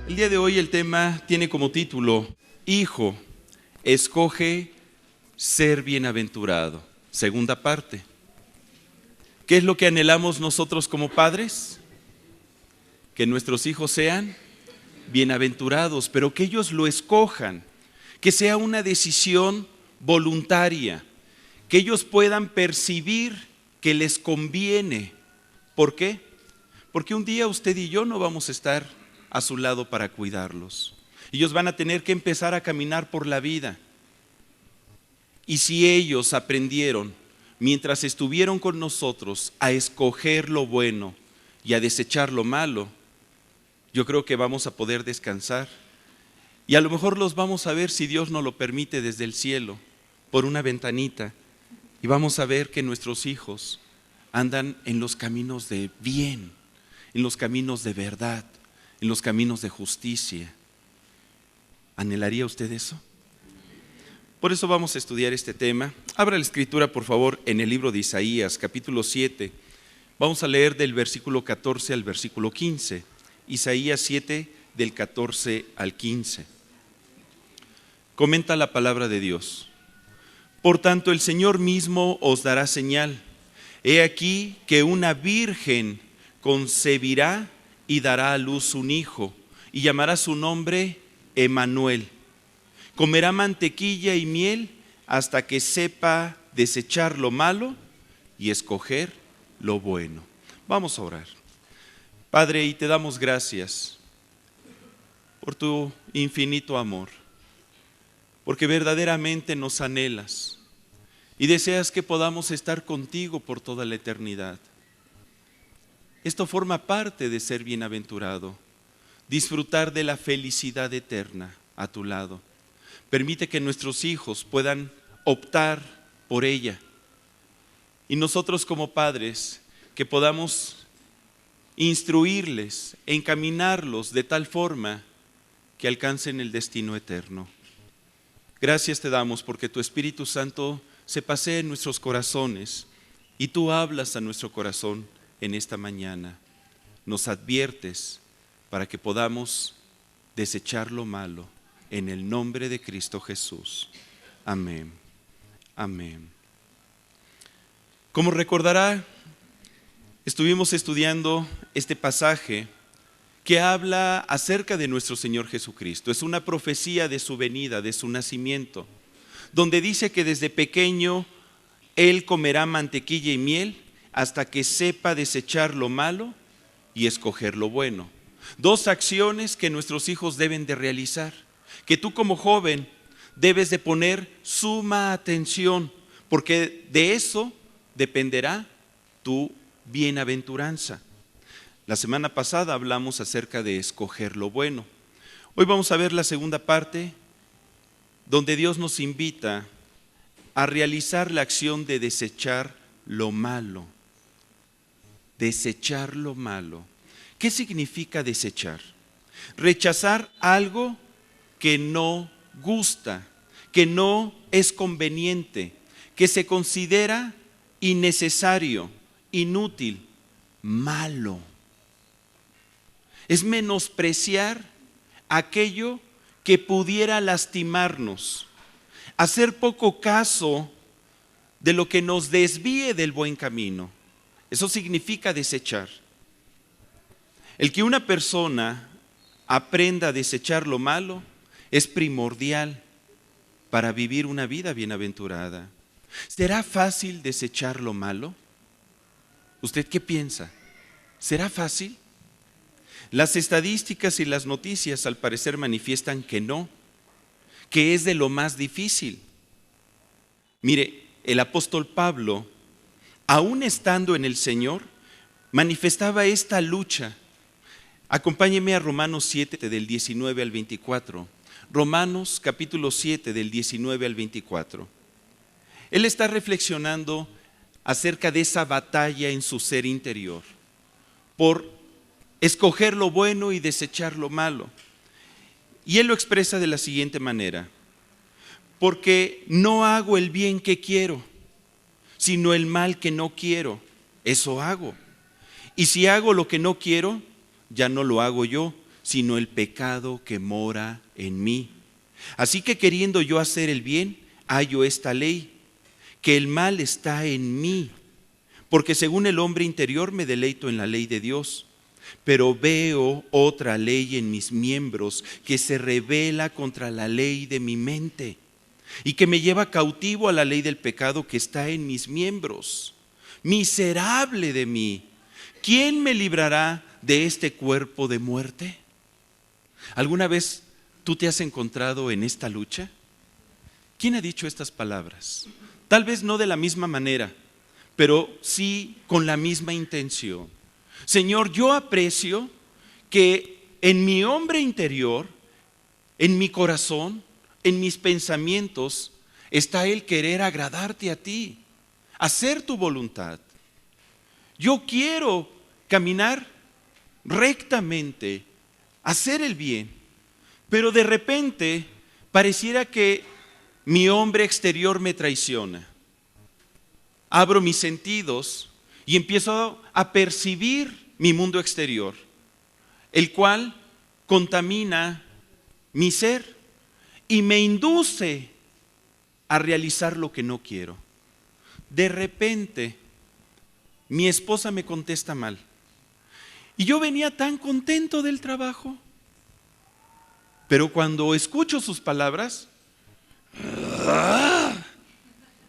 El día de hoy el tema tiene como título: Hijo, escoge ser bienaventurado. Segunda parte. ¿Qué es lo que anhelamos nosotros como padres? Que nuestros hijos sean bienaventurados, pero que ellos lo escojan, que sea una decisión voluntaria, que ellos puedan percibir que les conviene. ¿Por qué? Porque un día usted y yo no vamos a estar a su lado para cuidarlos. Ellos van a tener que empezar a caminar por la vida. Y si ellos aprendieron, mientras estuvieron con nosotros, a escoger lo bueno y a desechar lo malo, yo creo que vamos a poder descansar. Y a lo mejor los vamos a ver, si Dios nos lo permite, desde el cielo, por una ventanita. Y vamos a ver que nuestros hijos andan en los caminos de bien, en los caminos de verdad, en los caminos de justicia. ¿Anhelaría usted eso? Por eso vamos a estudiar este tema. Abra la escritura, por favor, en el libro de Isaías, capítulo 7. Vamos a leer del versículo 14 al versículo 15. Isaías 7, del 14 al 15. Comenta la palabra de Dios. Por tanto, el Señor mismo os dará señal. He aquí que una virgen concebirá y dará a luz un hijo, y llamará su nombre Emmanuel. Comerá mantequilla y miel hasta que sepa desechar lo malo y escoger lo bueno. Vamos a orar. Padre, y te damos gracias por tu infinito amor, porque verdaderamente nos anhelas y deseas que podamos estar contigo por toda la eternidad. Esto forma parte de ser bienaventurado, disfrutar de la felicidad eterna a tu lado. Permite que nuestros hijos puedan optar por ella, y nosotros como padres que podamos instruirles, encaminarlos de tal forma que alcancen el destino eterno. Gracias te damos porque tu Espíritu Santo se pasea en nuestros corazones y tú hablas a nuestro corazón en esta mañana. Nos adviertes para que podamos desechar lo malo en el nombre de Cristo Jesús. Amén. Amén. Como recordará, estuvimos estudiando este pasaje que habla acerca de nuestro Señor Jesucristo. Es una profecía de su venida, de su nacimiento, donde dice que desde pequeño Él comerá mantequilla y miel hasta que sepa desechar lo malo y escoger lo bueno. Dos acciones que nuestros hijos deben de realizar, que tú como joven debes de poner suma atención, porque de eso dependerá tu bienaventuranza. La semana pasada hablamos acerca de escoger lo bueno. Hoy vamos a ver la segunda parte, donde Dios nos invita a realizar la acción de desechar lo malo. Desechar lo malo. ¿Qué significa desechar? Rechazar algo que no gusta, que no es conveniente, que se considera innecesario, inútil, malo. Es menospreciar aquello que pudiera lastimarnos, hacer poco caso de lo que nos desvíe del buen camino. Eso significa desechar. El que una persona aprenda a desechar lo malo es primordial para vivir una vida bienaventurada. ¿Será fácil desechar lo malo? ¿Usted qué piensa? ¿Será fácil? Las estadísticas y las noticias al parecer manifiestan que no, que es de lo más difícil. Mire, el apóstol Pablo, aún estando en el Señor, manifestaba esta lucha. Acompáñeme a Romanos 7 del 19 al 24. Romanos capítulo 7 del 19 al 24. Él está reflexionando acerca de esa batalla en su ser interior por escoger lo bueno y desechar lo malo. Y él lo expresa de la siguiente manera: porque no hago el bien que quiero, sino el mal que no quiero, eso hago. Y si hago lo que no quiero, ya no lo hago yo, sino el pecado que mora en mí. Así que queriendo yo hacer el bien, hallo esta ley, que el mal está en mí, porque según el hombre interior me deleito en la ley de Dios. Pero veo otra ley en mis miembros que se rebela contra la ley de mi mente y que me lleva cautivo a la ley del pecado que está en mis miembros. Miserable de mí, ¿quién me librará de este cuerpo de muerte? ¿Alguna vez tú te has encontrado en esta lucha? ¿Quién ha dicho estas palabras? Tal vez no de la misma manera, pero sí con la misma intención. Señor, yo aprecio que en mi hombre interior, en mi corazón, en mis pensamientos, está el querer agradarte a ti, hacer tu voluntad. Yo quiero caminar rectamente, hacer el bien, pero de repente pareciera que mi hombre exterior me traiciona. Abro mis sentidos y empiezo a percibir mi mundo exterior, el cual contamina mi ser y me induce a realizar lo que no quiero. De repente, mi esposa me contesta mal y yo venía tan contento del trabajo, pero cuando escucho sus palabras,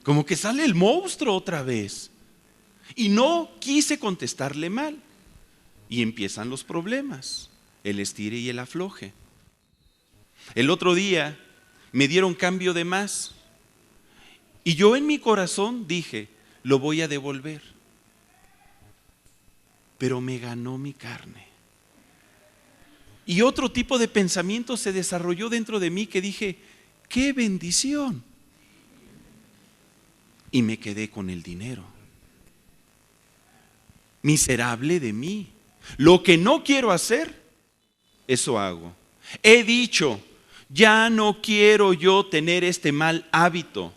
como que sale el monstruo otra vez. Y no quise contestarle mal. Y empiezan los problemas, el estire y el afloje. El otro día me dieron cambio de más. Y yo en mi corazón dije, lo voy a devolver. Pero me ganó mi carne. Y otro tipo de pensamiento se desarrolló dentro de mí que dije, ¡qué bendición! Y me quedé con el dinero. Miserable de mí. Lo que no quiero hacer, eso hago. He dicho, ya no quiero yo tener este mal hábito.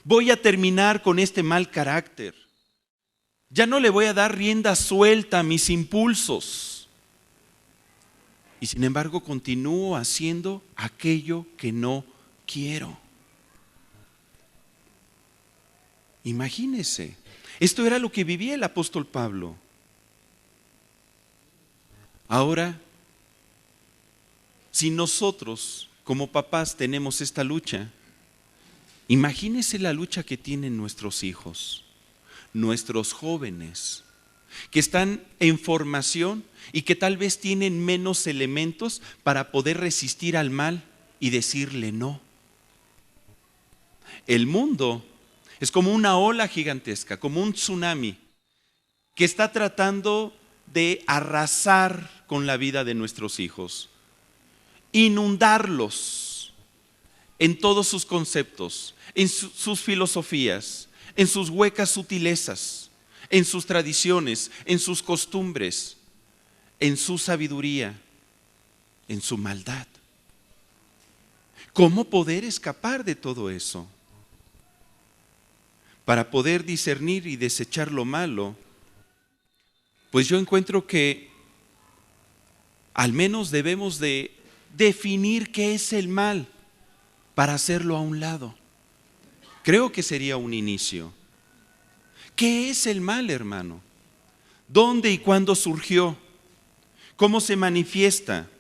Voy a terminar con este mal carácter. Ya no le voy a dar rienda suelta a mis impulsos. Y sin embargo continúo haciendo aquello que no quiero. Imagínese, esto era lo que vivía el apóstol Pablo. Ahora, si nosotros como papás tenemos esta lucha, imagínese la lucha que tienen nuestros hijos, nuestros jóvenes, que están en formación y que tal vez tienen menos elementos para poder resistir al mal y decirle no. El mundo es como una ola gigantesca, como un tsunami que está tratando de arrasar con la vida de nuestros hijos, inundarlos en todos sus conceptos, en sus filosofías, en sus huecas sutilezas, en sus tradiciones, en sus costumbres, en su sabiduría, en su maldad. ¿Cómo poder escapar de todo eso? Para poder discernir y desechar lo malo, pues yo encuentro que al menos debemos de definir qué es el mal para hacerlo a un lado. Creo que sería un inicio. ¿Qué es el mal, hermano? ¿Dónde y cuándo surgió? ¿Cómo se manifiesta?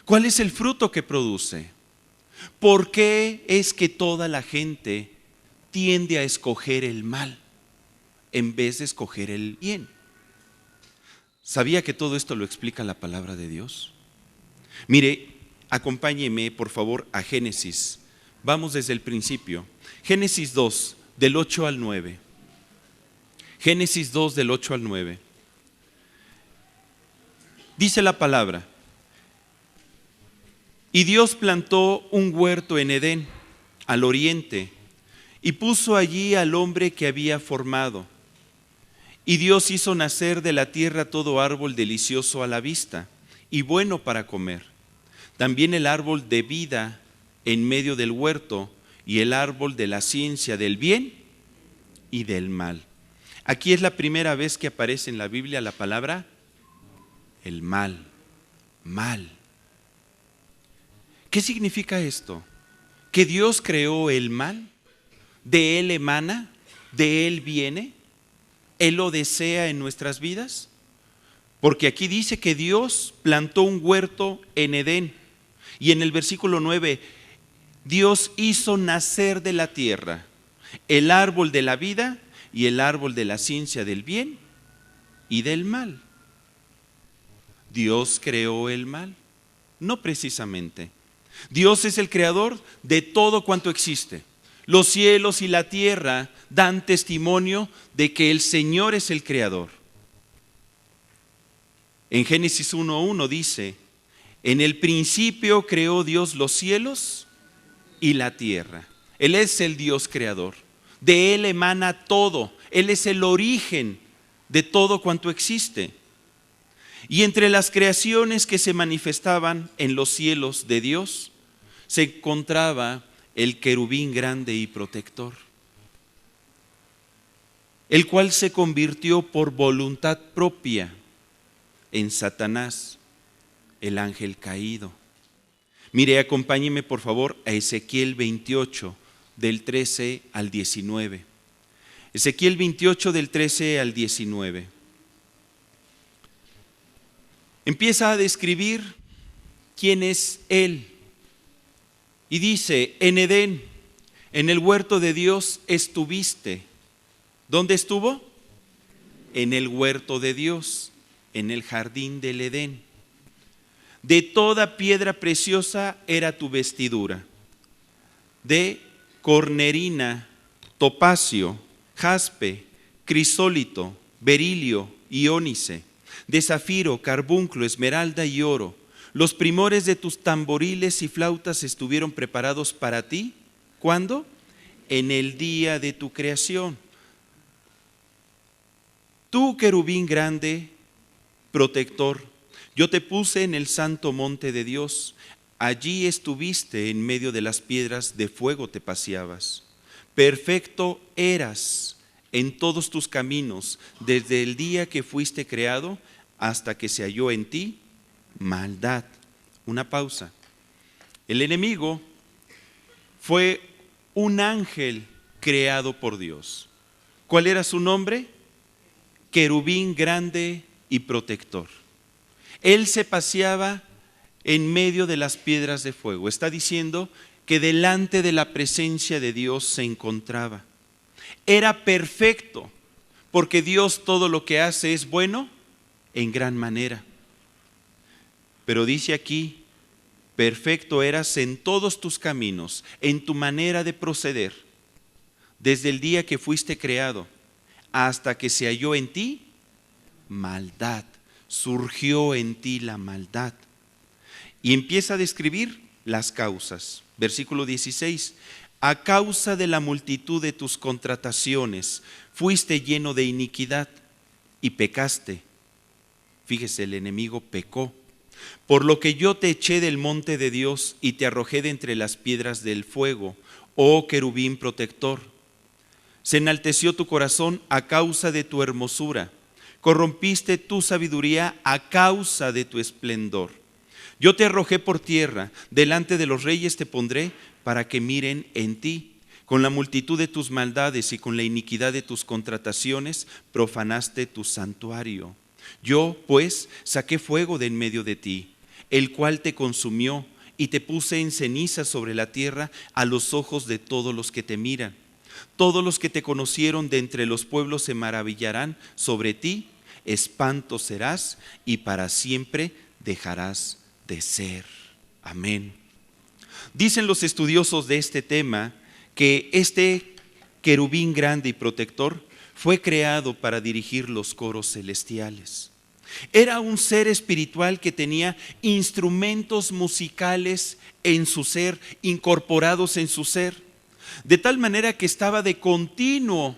¿Cuál es el fruto que produce? ¿Por qué es que toda la gente tiende a escoger el mal en vez de escoger el bien? ¿Sabía que todo esto lo explica la palabra de Dios? Mire, acompáñeme por favor a Génesis. Vamos desde el principio. Génesis 2, del 8 al 9. Génesis 2, del 8 al 9. Dice la palabra: y Dios plantó un huerto en Edén, al oriente, y puso allí al hombre que había formado. Y Dios hizo nacer de la tierra todo árbol delicioso a la vista y bueno para comer. También el árbol de vida en medio del huerto y el árbol de la ciencia del bien y del mal. Aquí es la primera vez que aparece en la Biblia la palabra el mal, mal. ¿Qué significa esto? ¿Que Dios creó el mal? ¿De Él emana? ¿De Él viene? ¿Él lo desea en nuestras vidas? Porque aquí dice que Dios plantó un huerto en Edén. Y en el versículo 9, Dios hizo nacer de la tierra el árbol de la vida y el árbol de la ciencia del bien y del mal. ¿Dios creó el mal? No precisamente. Dios es el creador de todo cuanto existe. Los cielos y la tierra dan testimonio de que el Señor es el creador. En Génesis 1:1 dice: en el principio creó Dios los cielos y la tierra. Él es el Dios creador. De Él emana todo. Él es el origen de todo cuanto existe. Y entre las creaciones que se manifestaban en los cielos de Dios, se encontraba el querubín grande y protector, el cual se convirtió por voluntad propia en Satanás, el ángel caído. Mire, acompáñeme por favor a Ezequiel 28, del 13 al 19. Ezequiel 28, del 13 al 19. Empieza a describir quién es Él. Y dice: en Edén, en el huerto de Dios estuviste. ¿Dónde estuvo? En el huerto de Dios, en el jardín del Edén. De toda piedra preciosa era tu vestidura, de cornerina, topacio, jaspe, crisólito, berilio y ónice, de zafiro, carbunclo, esmeralda y oro. Los primores de tus tamboriles y flautas estuvieron preparados para ti. ¿Cuándo? En el día de tu creación. Tú, querubín grande, protector, yo te puse en el santo monte de Dios. Allí estuviste en medio de las piedras de fuego, te paseabas. Perfecto eras en todos tus caminos, desde el día que fuiste creado hasta que se halló en ti maldad. Una pausa. El enemigo fue un ángel creado por Dios. ¿Cuál era su nombre? Querubín grande y protector. Él se paseaba en medio de las piedras de fuego. Está diciendo que delante de la presencia de Dios se encontraba. Era perfecto, porque Dios todo lo que hace es bueno en gran manera. Pero dice aquí: perfecto eras en todos tus caminos, en tu manera de proceder, desde el día que fuiste creado hasta que se halló en ti maldad. Surgió en ti la maldad. Y empieza a describir las causas. Versículo 16: a causa de la multitud de tus contrataciones fuiste lleno de iniquidad y pecaste. Fíjese, el enemigo pecó. Por lo que yo te eché del monte de Dios y te arrojé de entre las piedras del fuego, oh querubín protector. Se enalteció tu corazón a causa de tu hermosura. Corrompiste tu sabiduría a causa de tu esplendor. Yo te arrojé por tierra, delante de los reyes te pondré para que miren en ti. Con la multitud de tus maldades y con la iniquidad de tus contrataciones profanaste tu santuario. Yo, pues, saqué fuego de en medio de ti, el cual te consumió, y te puse en ceniza sobre la tierra a los ojos de todos los que te miran. Todos los que te conocieron de entre los pueblos se maravillarán sobre ti. Espanto serás y para siempre dejarás de ser. Amén. Dicen los estudiosos de este tema que este querubín grande y protector fue creado para dirigir los coros celestiales. Era un ser espiritual que tenía instrumentos musicales en su ser, incorporados en su ser, de tal manera que estaba de continuo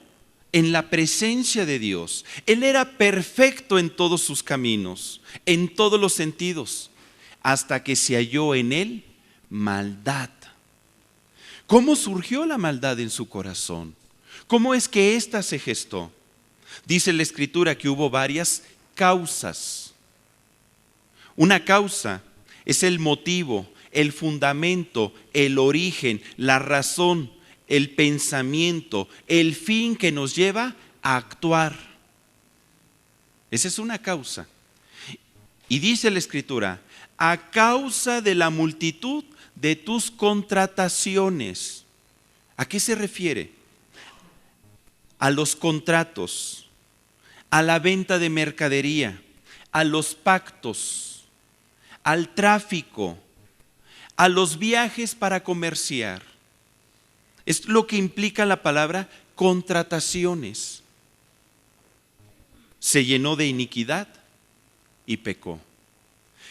en la presencia de Dios. Él era perfecto en todos sus caminos, en todos los sentidos, hasta que se halló en él maldad. ¿Cómo surgió la maldad en su corazón? ¿Cómo es que ésta se gestó? Dice la Escritura que hubo varias causas. Una causa es el motivo, el fundamento, el origen, la razón, el pensamiento, el fin que nos lleva a actuar. Esa es una causa. Y dice la Escritura, a causa de la multitud de tus contrataciones. ¿A qué se refiere? A los contratos, a la venta de mercadería, a los pactos, al tráfico, a los viajes para comerciar. Es lo que implica la palabra contrataciones. Se llenó de iniquidad y pecó.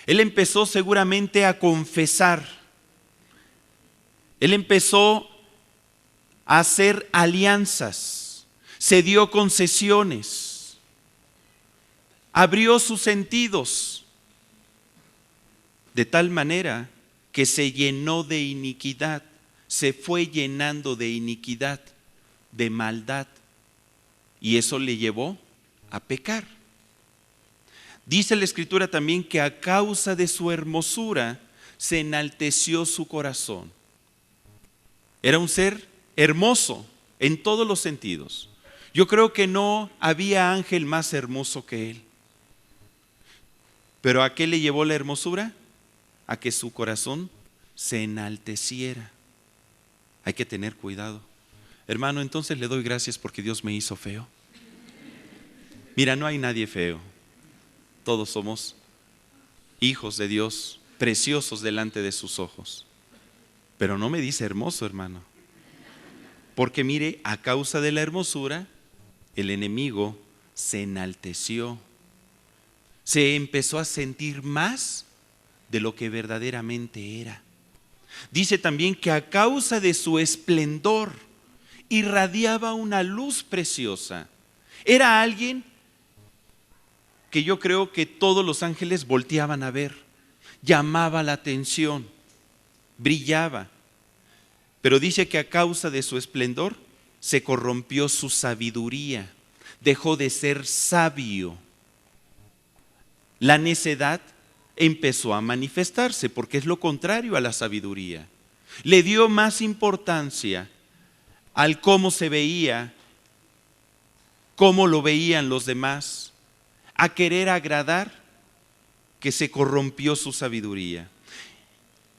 Él empezó seguramente a confesar. Él empezó a hacer alianzas. Se dio concesiones. Abrió sus sentidos. De tal manera que se llenó de iniquidad. Se fue llenando de iniquidad, de maldad. Y eso le llevó a pecar. Dice la Escritura también que a causa de su hermosura se enalteció su corazón. Era un ser hermoso en todos los sentidos. Yo creo que no había ángel más hermoso que él. Pero ¿a qué le llevó la hermosura? A que su corazón se enalteciera. Hay que tener cuidado. Hermano, entonces le doy gracias porque Dios me hizo feo. Mira, no hay nadie feo. Todos somos hijos de Dios, preciosos delante de sus ojos. Pero no me dice hermoso, hermano. Porque mire, a causa de la hermosura, el enemigo se enalteció. Se empezó a sentir más de lo que verdaderamente era. Dice también que a causa de su esplendor irradiaba una luz preciosa. Era alguien que yo creo que todos los ángeles volteaban a ver, llamaba la atención, brillaba. Pero dice que a causa de su esplendor se corrompió su sabiduría, dejó de ser sabio. La necedad empezó a manifestarse porque es lo contrario a la sabiduría. Le dio más importancia al cómo se veía, cómo lo veían los demás, a querer agradar, que se corrompió su sabiduría.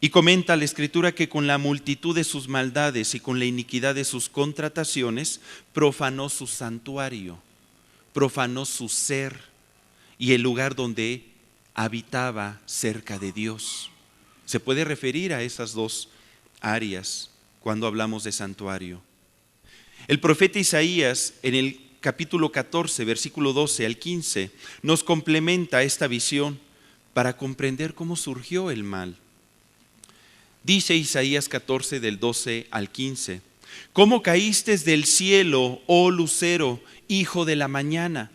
Y comenta la Escritura que con la multitud de sus maldades y con la iniquidad de sus contrataciones, profanó su santuario, profanó su ser y el lugar donde habitaba cerca de Dios. Se puede referir a esas dos áreas cuando hablamos de santuario. El profeta Isaías en el capítulo 14, versículo 12 al 15, nos complementa esta visión para comprender cómo surgió el mal. Dice Isaías 14 del 12 al 15, ¿cómo caíste del cielo, oh lucero, hijo de la mañana?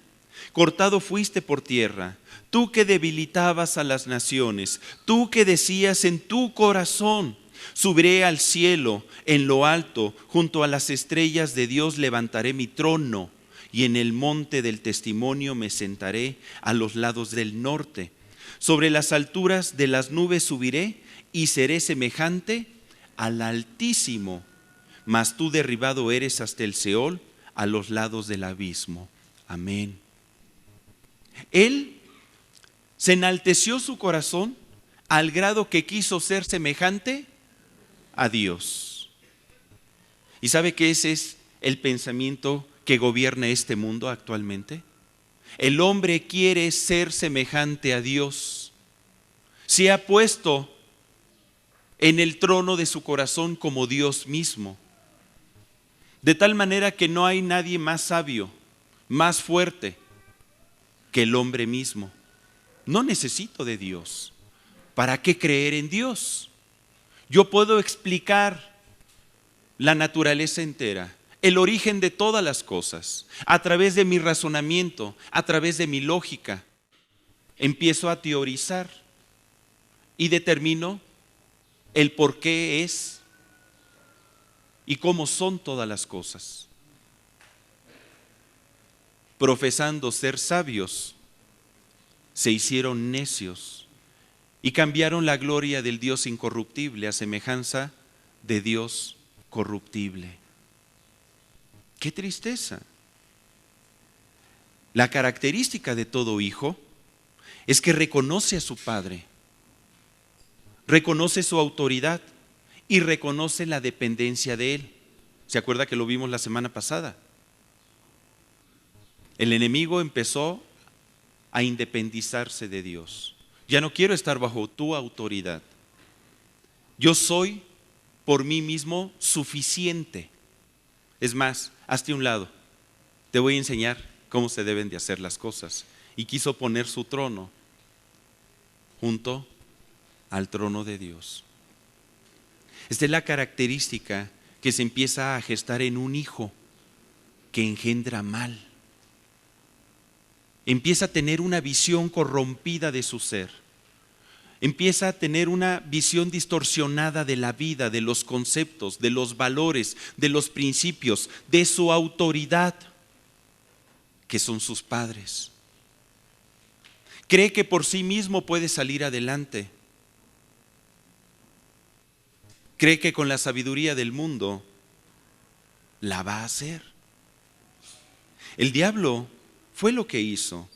Cortado fuiste por tierra, tú que debilitabas a las naciones, tú que decías en tu corazón, subiré al cielo, en lo alto, junto a las estrellas de Dios levantaré mi trono, y en el monte del testimonio me sentaré a los lados del norte. Sobre las alturas de las nubes subiré y seré semejante al Altísimo, mas tú derribado eres hasta el Seol, a los lados del abismo. Amén. Él se enalteció su corazón al grado que quiso ser semejante a Dios. ¿Y sabe que ese es el pensamiento que gobierna este mundo actualmente? El hombre quiere ser semejante a Dios. Se ha puesto en el trono de su corazón como Dios mismo. De tal manera que no hay nadie más sabio, más fuerte que el hombre mismo. No necesito de Dios. ¿Para qué creer en Dios? Yo puedo explicar la naturaleza entera, el origen de todas las cosas, a través de mi razonamiento, a través de mi lógica. Empiezo a teorizar y determino el por qué es y cómo son todas las cosas. Profesando ser sabios, se hicieron necios y cambiaron la gloria del Dios incorruptible a semejanza de Dios corruptible. ¡Qué tristeza! La característica de todo hijo es que reconoce a su padre, reconoce su autoridad y reconoce la dependencia de él. ¿Se acuerda que lo vimos la semana pasada? El enemigo empezó a independizarse de Dios. Ya no quiero estar bajo tu autoridad. Yo soy por mí mismo suficiente. Es más, hazte a un lado. Te voy a enseñar cómo se deben de hacer las cosas. Y quiso poner su trono junto al trono de Dios. Esta es la característica que se empieza a gestar en un hijo que engendra mal. Empieza a tener una visión corrompida de su ser. Empieza a tener una visión distorsionada de la vida, de los conceptos, de los valores, de los principios, de su autoridad, que son sus padres. Cree que por sí mismo puede salir adelante. Cree que con la sabiduría del mundo la va a hacer. El diablo fue lo que hizo.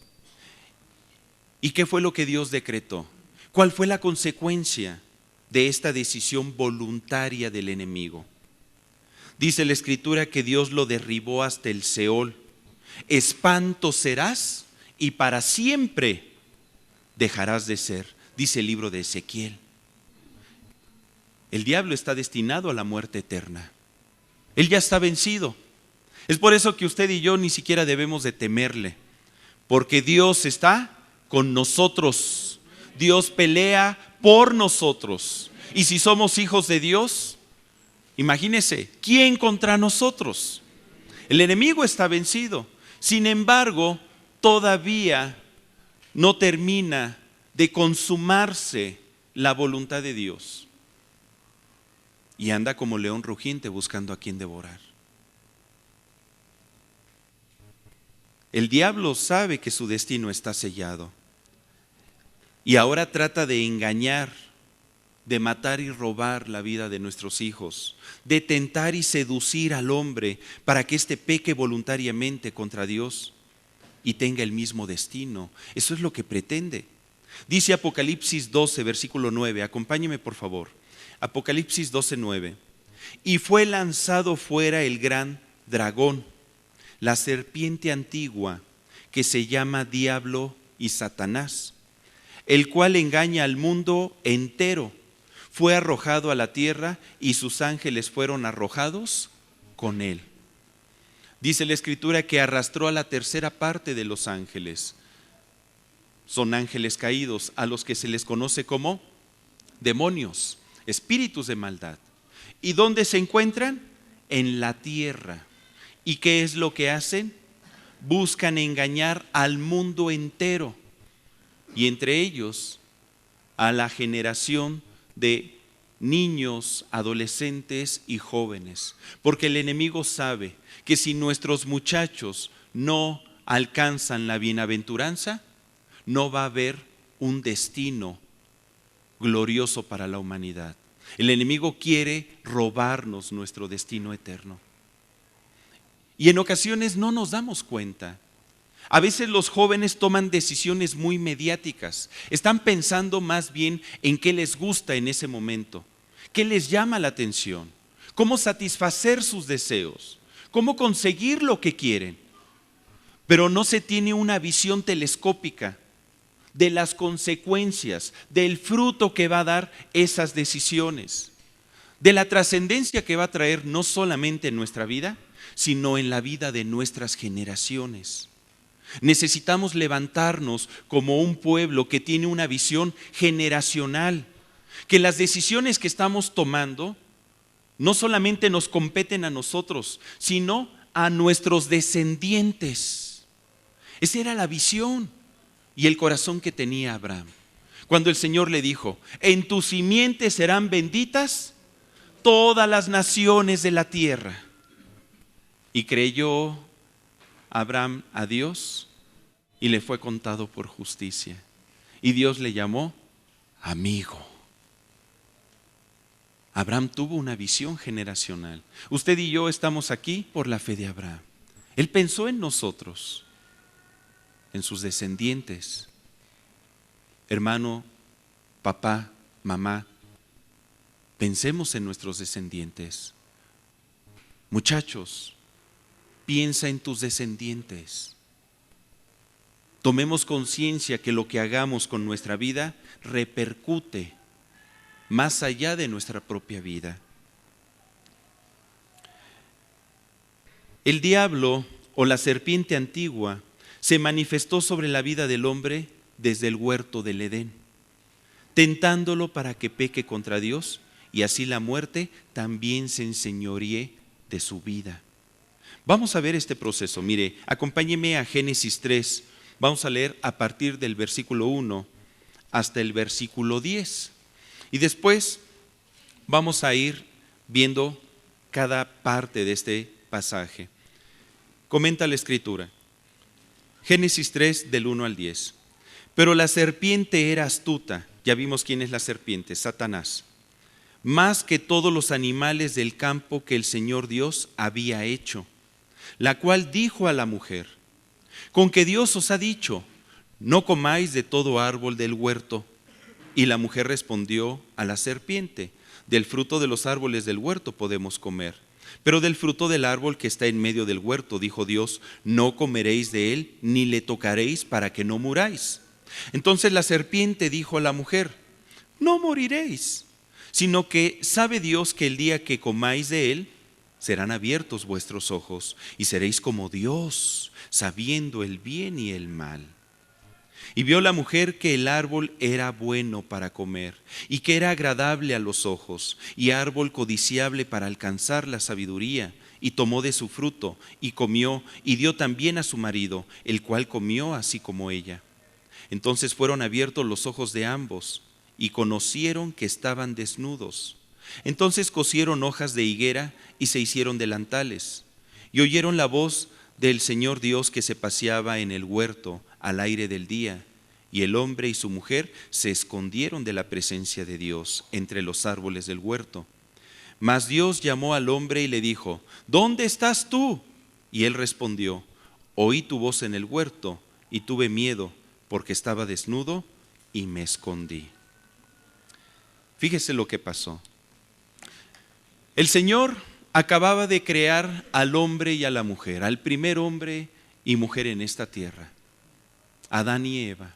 ¿Y qué fue lo que Dios decretó? ¿Cuál fue la consecuencia de esta decisión voluntaria del enemigo? Dice la Escritura que Dios lo derribó hasta el Seol. Espanto serás y para siempre dejarás de ser, dice el libro de Ezequiel. El diablo está destinado a la muerte eterna. Él ya está vencido. Es por eso que usted y yo ni siquiera debemos de temerle, porque Dios está con nosotros. Dios pelea por nosotros. Y si somos hijos de Dios, imagínese, ¿quién contra nosotros? El enemigo está vencido. Sin embargo, todavía no termina de consumarse la voluntad de Dios. Y anda como león rugiente buscando a quien devorar. El diablo sabe que su destino está sellado. Y ahora trata de engañar, de matar y robar la vida de nuestros hijos, de tentar y seducir al hombre para que éste peque voluntariamente contra Dios y tenga el mismo destino. Eso es lo que pretende. Dice Apocalipsis 12, versículo 9, acompáñeme por favor. Apocalipsis 12, 9. Y fue lanzado fuera el gran dragón, la serpiente antigua, que se llama Diablo y Satanás, el cual engaña al mundo entero. Fue arrojado a la tierra y sus ángeles fueron arrojados con él. Dice la Escritura que arrastró a la tercera parte de los ángeles. Son ángeles caídos, a los que se les conoce como demonios, espíritus de maldad. ¿Y dónde se encuentran? En la tierra. ¿Y qué es lo que hacen? Buscan engañar al mundo entero, y entre ellos a la generación de niños, adolescentes y jóvenes, porque el enemigo sabe que si nuestros muchachos no alcanzan la bienaventuranza, no va a haber un destino glorioso para la humanidad. El enemigo quiere robarnos nuestro destino eterno. Y en ocasiones no nos damos cuenta. A veces los jóvenes toman decisiones muy mediáticas. Están pensando más bien en qué les gusta en ese momento, qué les llama la atención, cómo satisfacer sus deseos, cómo conseguir lo que quieren. Pero no se tiene una visión telescópica de las consecuencias, del fruto que va a dar esas decisiones, de la trascendencia que va a traer no solamente en nuestra vida, sino en la vida de nuestras generaciones. Necesitamos levantarnos como un pueblo que tiene una visión generacional, que las decisiones que estamos tomando no solamente nos competen a nosotros, sino a nuestros descendientes. Esa era la visión y el corazón que tenía Abraham. Cuando el Señor le dijo, en tu simiente serán benditas todas las naciones de la tierra. Y creyó Abraham a Dios y le fue contado por justicia. Y Dios le llamó amigo. Abraham tuvo una visión generacional. Usted y yo estamos aquí por la fe de Abraham. Él pensó en nosotros, en sus descendientes. Hermano, papá, mamá, pensemos en nuestros descendientes. Muchachos, piensa en tus descendientes. Tomemos conciencia que lo que hagamos con nuestra vida repercute más allá de nuestra propia vida. El diablo o la serpiente antigua se manifestó sobre la vida del hombre desde el huerto del Edén, tentándolo para que peque contra Dios y así la muerte también se enseñoríe de su vida. Vamos a ver este proceso. Mire, acompáñeme a Génesis 3. Vamos a leer a partir del versículo 1 hasta el versículo 10. Y después vamos a ir viendo cada parte de este pasaje. Comenta la Escritura. Génesis 3 del 1 al 10. Pero la serpiente era astuta. Ya vimos quién es la serpiente, Satanás. Más que todos los animales del campo que el Señor Dios había hecho, la cual dijo a la mujer: con que Dios os ha dicho, no comáis de todo árbol del huerto. Y la mujer respondió a la serpiente: del fruto de los árboles del huerto podemos comer, pero del fruto del árbol que está en medio del huerto, dijo Dios, no comeréis de él, ni le tocaréis para que no muráis. Entonces la serpiente dijo a la mujer: no moriréis, sino que sabe Dios que el día que comáis de él, serán abiertos vuestros ojos, y seréis como Dios, sabiendo el bien y el mal. Y vio la mujer que el árbol era bueno para comer, y que era agradable a los ojos, y árbol codiciable para alcanzar la sabiduría, y tomó de su fruto, y comió, y dio también a su marido, el cual comió así como ella. Entonces fueron abiertos los ojos de ambos, y conocieron que estaban desnudos. Entonces cosieron hojas de higuera, y se hicieron delantales, y oyeron la voz del Señor Dios que se paseaba en el huerto al aire del día, y el hombre y su mujer se escondieron de la presencia de Dios entre los árboles del huerto. Mas Dios llamó al hombre y le dijo: ¿dónde estás tú? Y él respondió: oí tu voz en el huerto, y tuve miedo, porque estaba desnudo, y me escondí. Fíjese lo que pasó. El Señor acababa de crear al hombre y a la mujer, al primer hombre y mujer en esta tierra, Adán y Eva.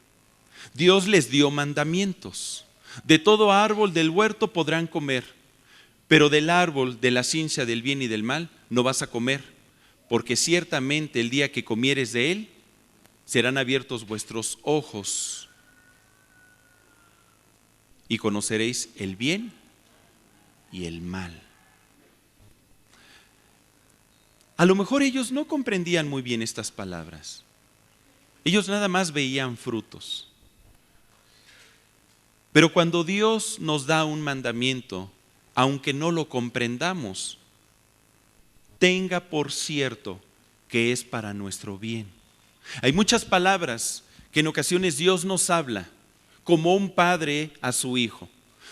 Dios les dio mandamientos. De todo árbol del huerto podrán comer, pero del árbol de la ciencia del bien y del mal no vas a comer, porque ciertamente el día que comieres de él, serán abiertos vuestros ojos y conoceréis el bien y el mal. A lo mejor ellos no comprendían muy bien estas palabras. Ellos nada más veían frutos. Pero cuando Dios nos da un mandamiento, aunque no lo comprendamos, tenga por cierto que es para nuestro bien. Hay muchas palabras que en ocasiones Dios nos habla como un padre a su hijo,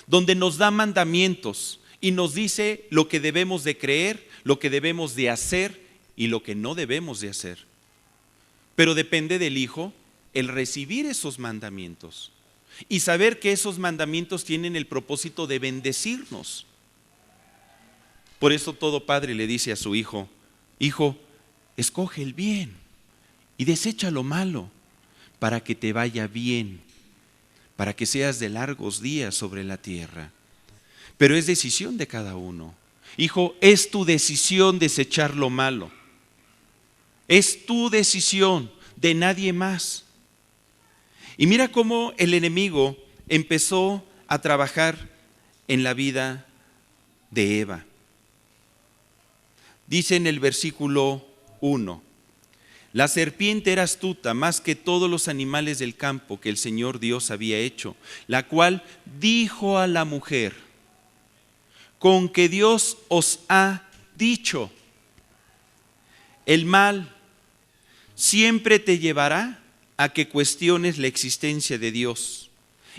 donde nos da mandamientos y nos dice lo que debemos de creer, lo que debemos de hacer y lo que no debemos de hacer. Pero depende del hijo el recibir esos mandamientos y saber que esos mandamientos tienen el propósito de bendecirnos. Por eso todo padre le dice a su hijo: hijo, escoge el bien y desecha lo malo, para que te vaya bien, para que seas de largos días sobre la tierra. Pero es decisión de cada uno. Hijo, es tu decisión desechar lo malo. Es tu decisión, de nadie más. Y mira cómo el enemigo empezó a trabajar en la vida de Eva. Dice en el versículo 1: la serpiente era astuta más que todos los animales del campo que el Señor Dios había hecho, la cual dijo a la mujer: con que Dios os ha dicho, el mal siempre te llevará a que cuestiones la existencia de Dios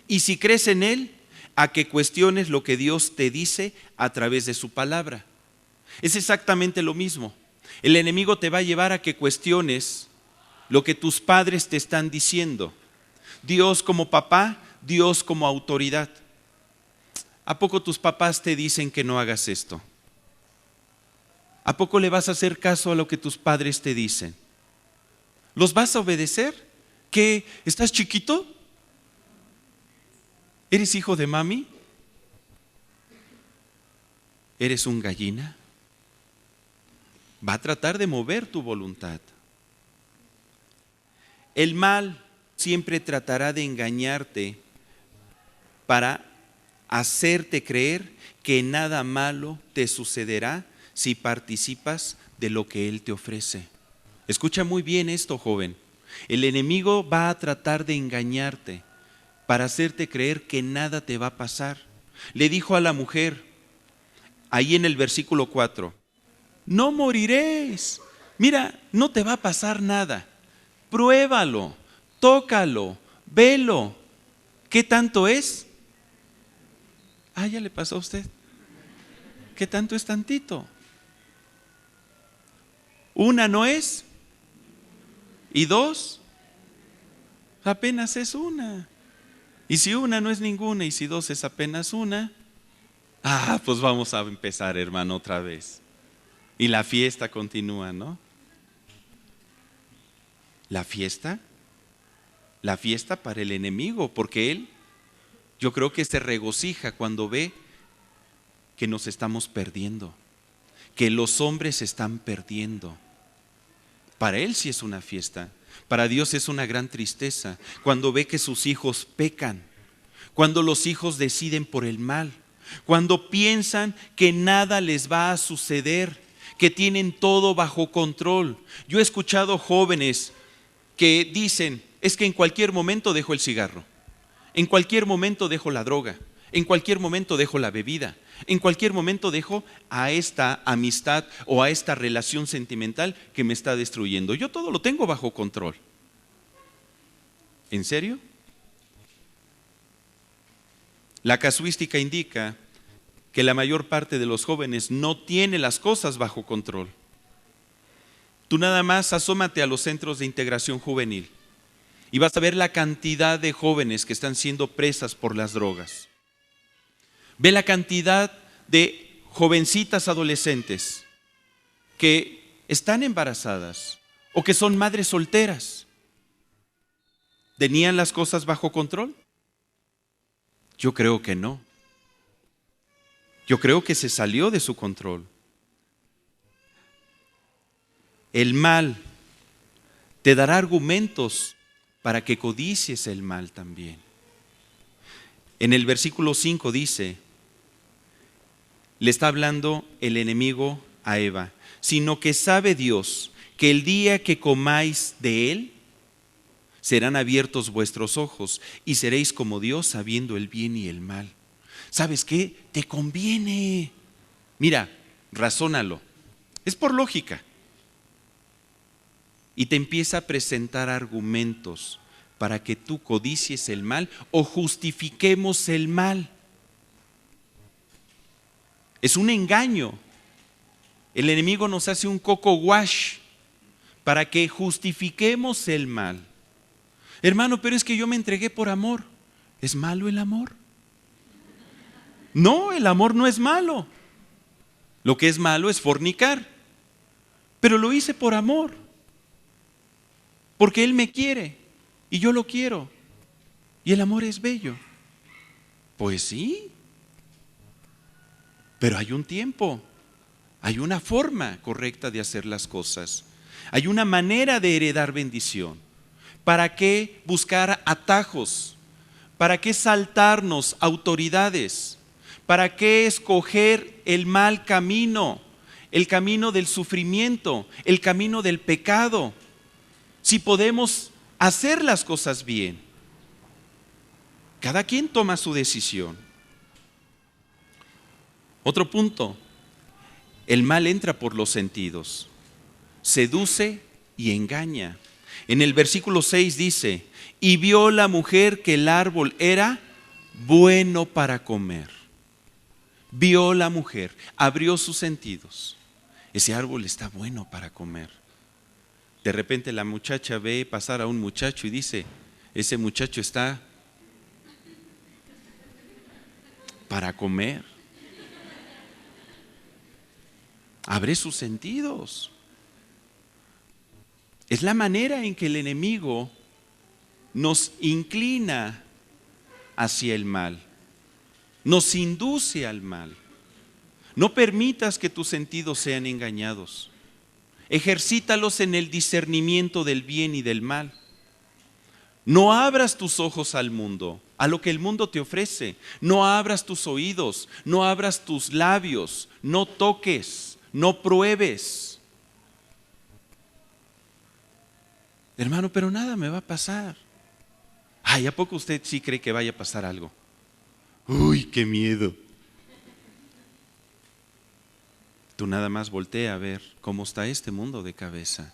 Y si crees en Él, a que cuestiones lo que Dios te dice a través de su palabra. Es exactamente lo mismo. El enemigo te va a llevar a que cuestiones lo que tus padres te están diciendo. Dios como papá, Dios como autoridad. ¿A poco tus papás te dicen que no hagas esto? ¿A poco le vas a hacer caso a lo que tus padres te dicen? ¿Los vas a obedecer? ¿Qué? ¿Estás chiquito? ¿Eres hijo de mami? ¿Eres un gallina? Va a tratar de mover tu voluntad. El mal siempre tratará de engañarte para hacerte creer que nada malo te sucederá si participas de lo que Él te ofrece. Escucha muy bien esto, joven. El enemigo va a tratar de engañarte para hacerte creer que nada te va a pasar. Le dijo a la mujer, ahí en el versículo 4, no moriréis. Mira, no te va a pasar nada. Pruébalo, tócalo, velo. ¿Qué tanto es? Ya le pasó a usted. ¿Qué tanto es tantito? Una no es. ¿Y dos? Apenas es una. Y si una no es ninguna y si dos es apenas una, pues vamos a empezar, hermano, otra vez. Y la fiesta continúa, ¿no? La fiesta para el enemigo, porque él, yo creo que se regocija cuando ve que nos estamos perdiendo, que los hombres se están perdiendo. Para él sí es una fiesta. Para Dios es una gran tristeza cuando ve que sus hijos pecan, cuando los hijos deciden por el mal, cuando piensan que nada les va a suceder, que tienen todo bajo control. Yo he escuchado jóvenes que dicen, es que en cualquier momento dejo el cigarro, en cualquier momento dejo la droga, en cualquier momento dejo la bebida, en cualquier momento dejo a esta amistad o a esta relación sentimental que me está destruyendo. Yo todo lo tengo bajo control. ¿En serio? La casuística indica que la mayor parte de los jóvenes no tiene las cosas bajo control. Tú nada más asómate a los centros de integración juvenil y vas a ver la cantidad de jóvenes que están siendo presas por las drogas. Ve la cantidad de jovencitas adolescentes que están embarazadas o que son madres solteras. ¿Tenían las cosas bajo control? Yo creo que no. Yo creo que se salió de su control. El mal te dará argumentos para que codicies el mal también. En el versículo 5 dice, le está hablando el enemigo a Eva, sino que sabe Dios que el día que comáis de él, serán abiertos vuestros ojos y seréis como Dios sabiendo el bien y el mal. ¿Sabes qué? Te conviene. Mira, razónalo. Es por lógica. Y te empieza a presentar argumentos para que tú codicies el mal o justifiquemos el mal. Es un engaño. El enemigo nos hace un coco wash para que justifiquemos el mal. Hermano, pero es que yo me entregué por amor. ¿Es malo el amor? No, el amor no es malo. Lo que es malo es fornicar. Pero lo hice por amor. Porque Él me quiere y yo lo quiero. Y el amor es bello. Pues sí. Pero hay un tiempo. Hay una forma correcta de hacer las cosas. Hay una manera de heredar bendición. ¿Para qué buscar atajos? ¿Para qué saltarnos autoridades? ¿Para qué escoger el mal camino? El camino del sufrimiento, el camino del pecado. Si podemos hacer las cosas bien. Cada quien toma su decisión. Otro punto. El mal entra por los sentidos. Seduce y engaña. En el versículo 6 dice, y vio la mujer que el árbol era bueno para comer. Vio la mujer, abrió sus sentidos. Ese árbol está bueno para comer. De repente la muchacha ve pasar a un muchacho y dice, ese muchacho está para comer. Abre sus sentidos. Es la manera en que el enemigo nos inclina hacia el mal, nos induce al mal. No permitas que tus sentidos sean engañados. Ejercítalos en el discernimiento del bien y del mal. No abras tus ojos al mundo, a lo que el mundo te ofrece. No abras tus oídos, no abras tus labios, no toques, no pruebes. Hermano, pero nada me va a pasar. Ay, ¿a poco usted sí cree que vaya a pasar algo? Uy, qué miedo. Tú nada más voltea a ver cómo está este mundo de cabeza.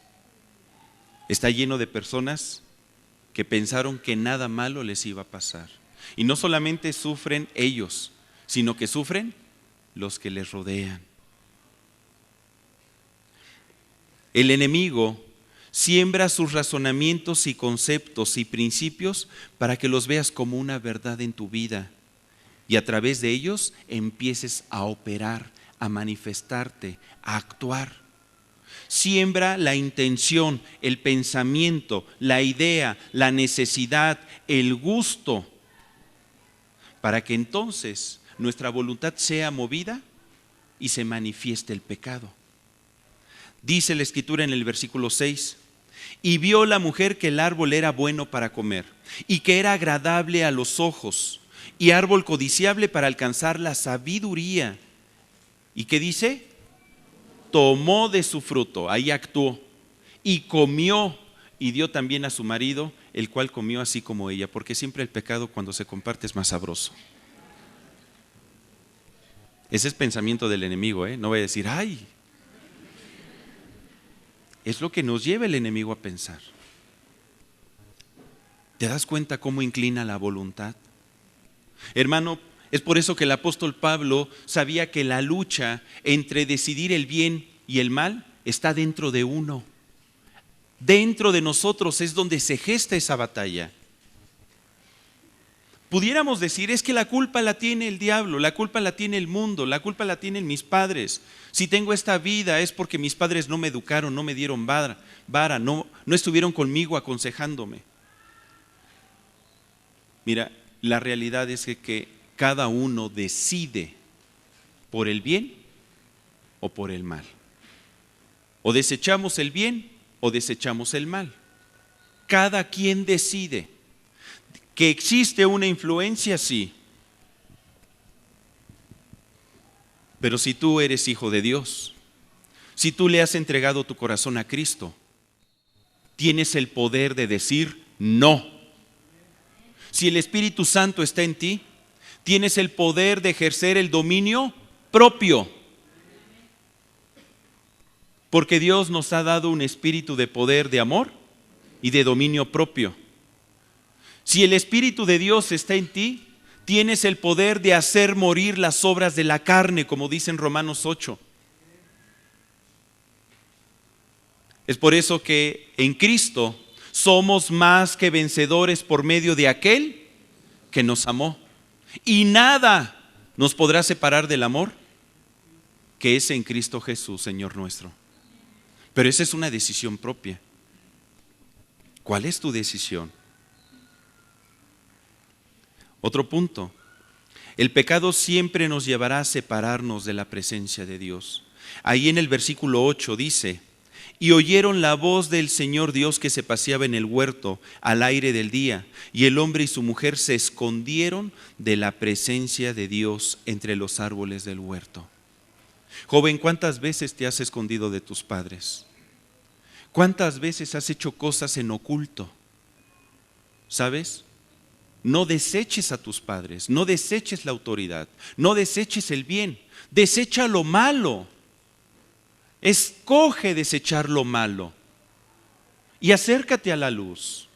Está lleno de personas que pensaron que nada malo les iba a pasar. Y no solamente sufren ellos, sino que sufren los que les rodean. El enemigo siembra sus razonamientos y conceptos y principios para que los veas como una verdad en tu vida y a través de ellos empieces a operar, a manifestarte, a actuar. Siembra la intención, el pensamiento, la idea, la necesidad, el gusto, para que entonces nuestra voluntad sea movida y se manifieste el pecado. Dice la Escritura en el versículo 6, y vio la mujer que el árbol era bueno para comer y que era agradable a los ojos y árbol codiciable para alcanzar la sabiduría. ¿Y qué dice? Tomó de su fruto, ahí actuó, y comió y dio también a su marido, el cual comió así como ella, porque siempre el pecado cuando se comparte es más sabroso. Ese es pensamiento del enemigo, no voy a decir, ay. Es lo que nos lleva el enemigo a pensar. ¿Te das cuenta cómo inclina la voluntad? Hermano, es por eso que el apóstol Pablo sabía que la lucha entre decidir el bien y el mal está dentro de uno. Dentro de nosotros es donde se gesta esa batalla. Pudiéramos decir, es que la culpa la tiene el diablo, la culpa la tiene el mundo, la culpa la tienen mis padres. Si tengo esta vida es porque mis padres no me educaron, no me dieron vara, no estuvieron conmigo aconsejándome. Mira, la realidad es que cada uno decide por el bien o por el mal. O desechamos el bien o desechamos el mal. Cada quien decide. Que existe una influencia, sí. Pero si tú eres hijo de Dios, si tú le has entregado tu corazón a Cristo, tienes el poder de decir no. Si el Espíritu Santo está en ti, tienes el poder de ejercer el dominio propio. Porque Dios nos ha dado un espíritu de poder, de amor y de dominio propio. Si el Espíritu de Dios está en ti, tienes el poder de hacer morir las obras de la carne, como dice en Romanos 8. Es por eso que en Cristo somos más que vencedores por medio de aquel que nos amó. Y nada nos podrá separar del amor que es en Cristo Jesús, Señor nuestro. Pero esa es una decisión propia. ¿Cuál es tu decisión? Otro punto. El pecado siempre nos llevará a separarnos de la presencia de Dios. Ahí en el versículo 8 dice, y oyeron la voz del Señor Dios que se paseaba en el huerto al aire del día, y el hombre y su mujer se escondieron de la presencia de Dios entre los árboles del huerto. Joven, ¿cuántas veces te has escondido de tus padres? ¿Cuántas veces has hecho cosas en oculto? ¿Sabes? No deseches a tus padres, no deseches la autoridad, no deseches el bien, desecha lo malo. Escoge desechar lo malo y acércate a la luz.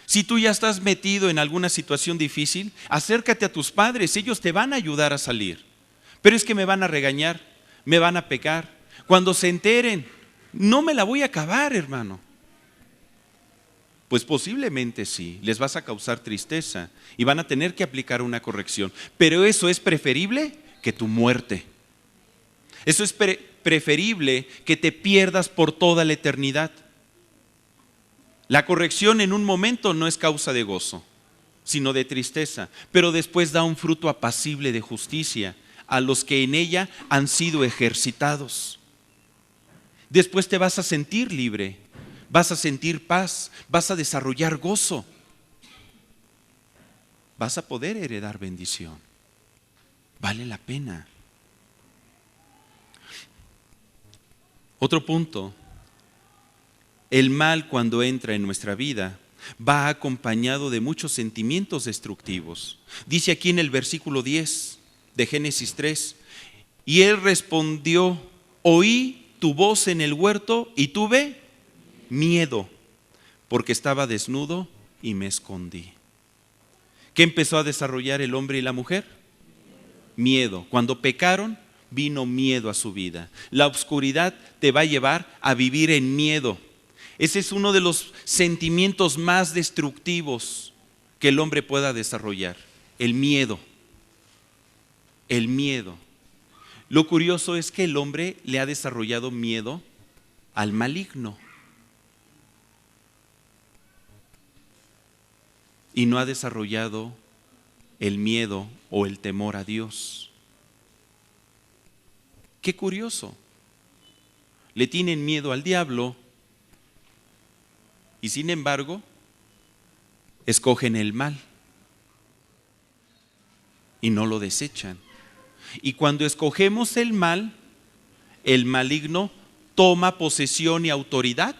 Si tú ya estás metido en alguna situación difícil, acércate a tus padres, ellos te van a ayudar a salir. Pero es que me van a regañar, me van a pegar. Cuando se enteren, no me la voy a acabar, hermano. Pues posiblemente sí, les vas a causar tristeza y van a tener que aplicar una corrección. Pero eso es preferible que tu muerte. Eso es preferible que te pierdas por toda la eternidad. La corrección en un momento no es causa de gozo, sino de tristeza, pero después da un fruto apacible de justicia a los que en ella han sido ejercitados. Después te vas a sentir libre, vas a sentir paz, vas a desarrollar gozo, vas a poder heredar bendición. Vale la pena. Otro punto. El mal, cuando entra en nuestra vida, va acompañado de muchos sentimientos destructivos. Dice aquí en el versículo 10 de Génesis 3, y él respondió, oí tu voz en el huerto y tuve miedo, porque estaba desnudo y me escondí. ¿Qué empezó a desarrollar el hombre y la mujer? Miedo. Cuando pecaron, vino miedo a su vida. La oscuridad te va a llevar a vivir en miedo. Ese es uno de los sentimientos más destructivos que el hombre pueda desarrollar, el miedo. El miedo. Lo curioso es que el hombre le ha desarrollado miedo al maligno y no ha desarrollado el miedo o el temor a Dios. Qué curioso. Le tienen miedo al diablo y sin embargo escogen el mal y no lo desechan. Y cuando escogemos el mal, el maligno toma posesión y autoridad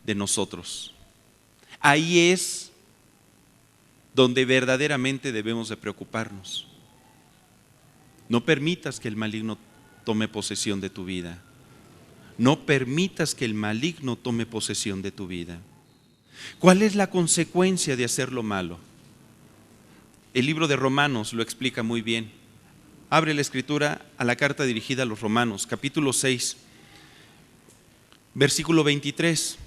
de nosotros. Ahí es donde verdaderamente debemos de preocuparnos. No permitas que el maligno tome posesión de tu vida. No permitas que el maligno tome posesión de tu vida. ¿Cuál es la consecuencia de hacer lo malo? El libro de Romanos lo explica muy bien. Abre la escritura a la carta dirigida a los Romanos, capítulo 6, versículo 23.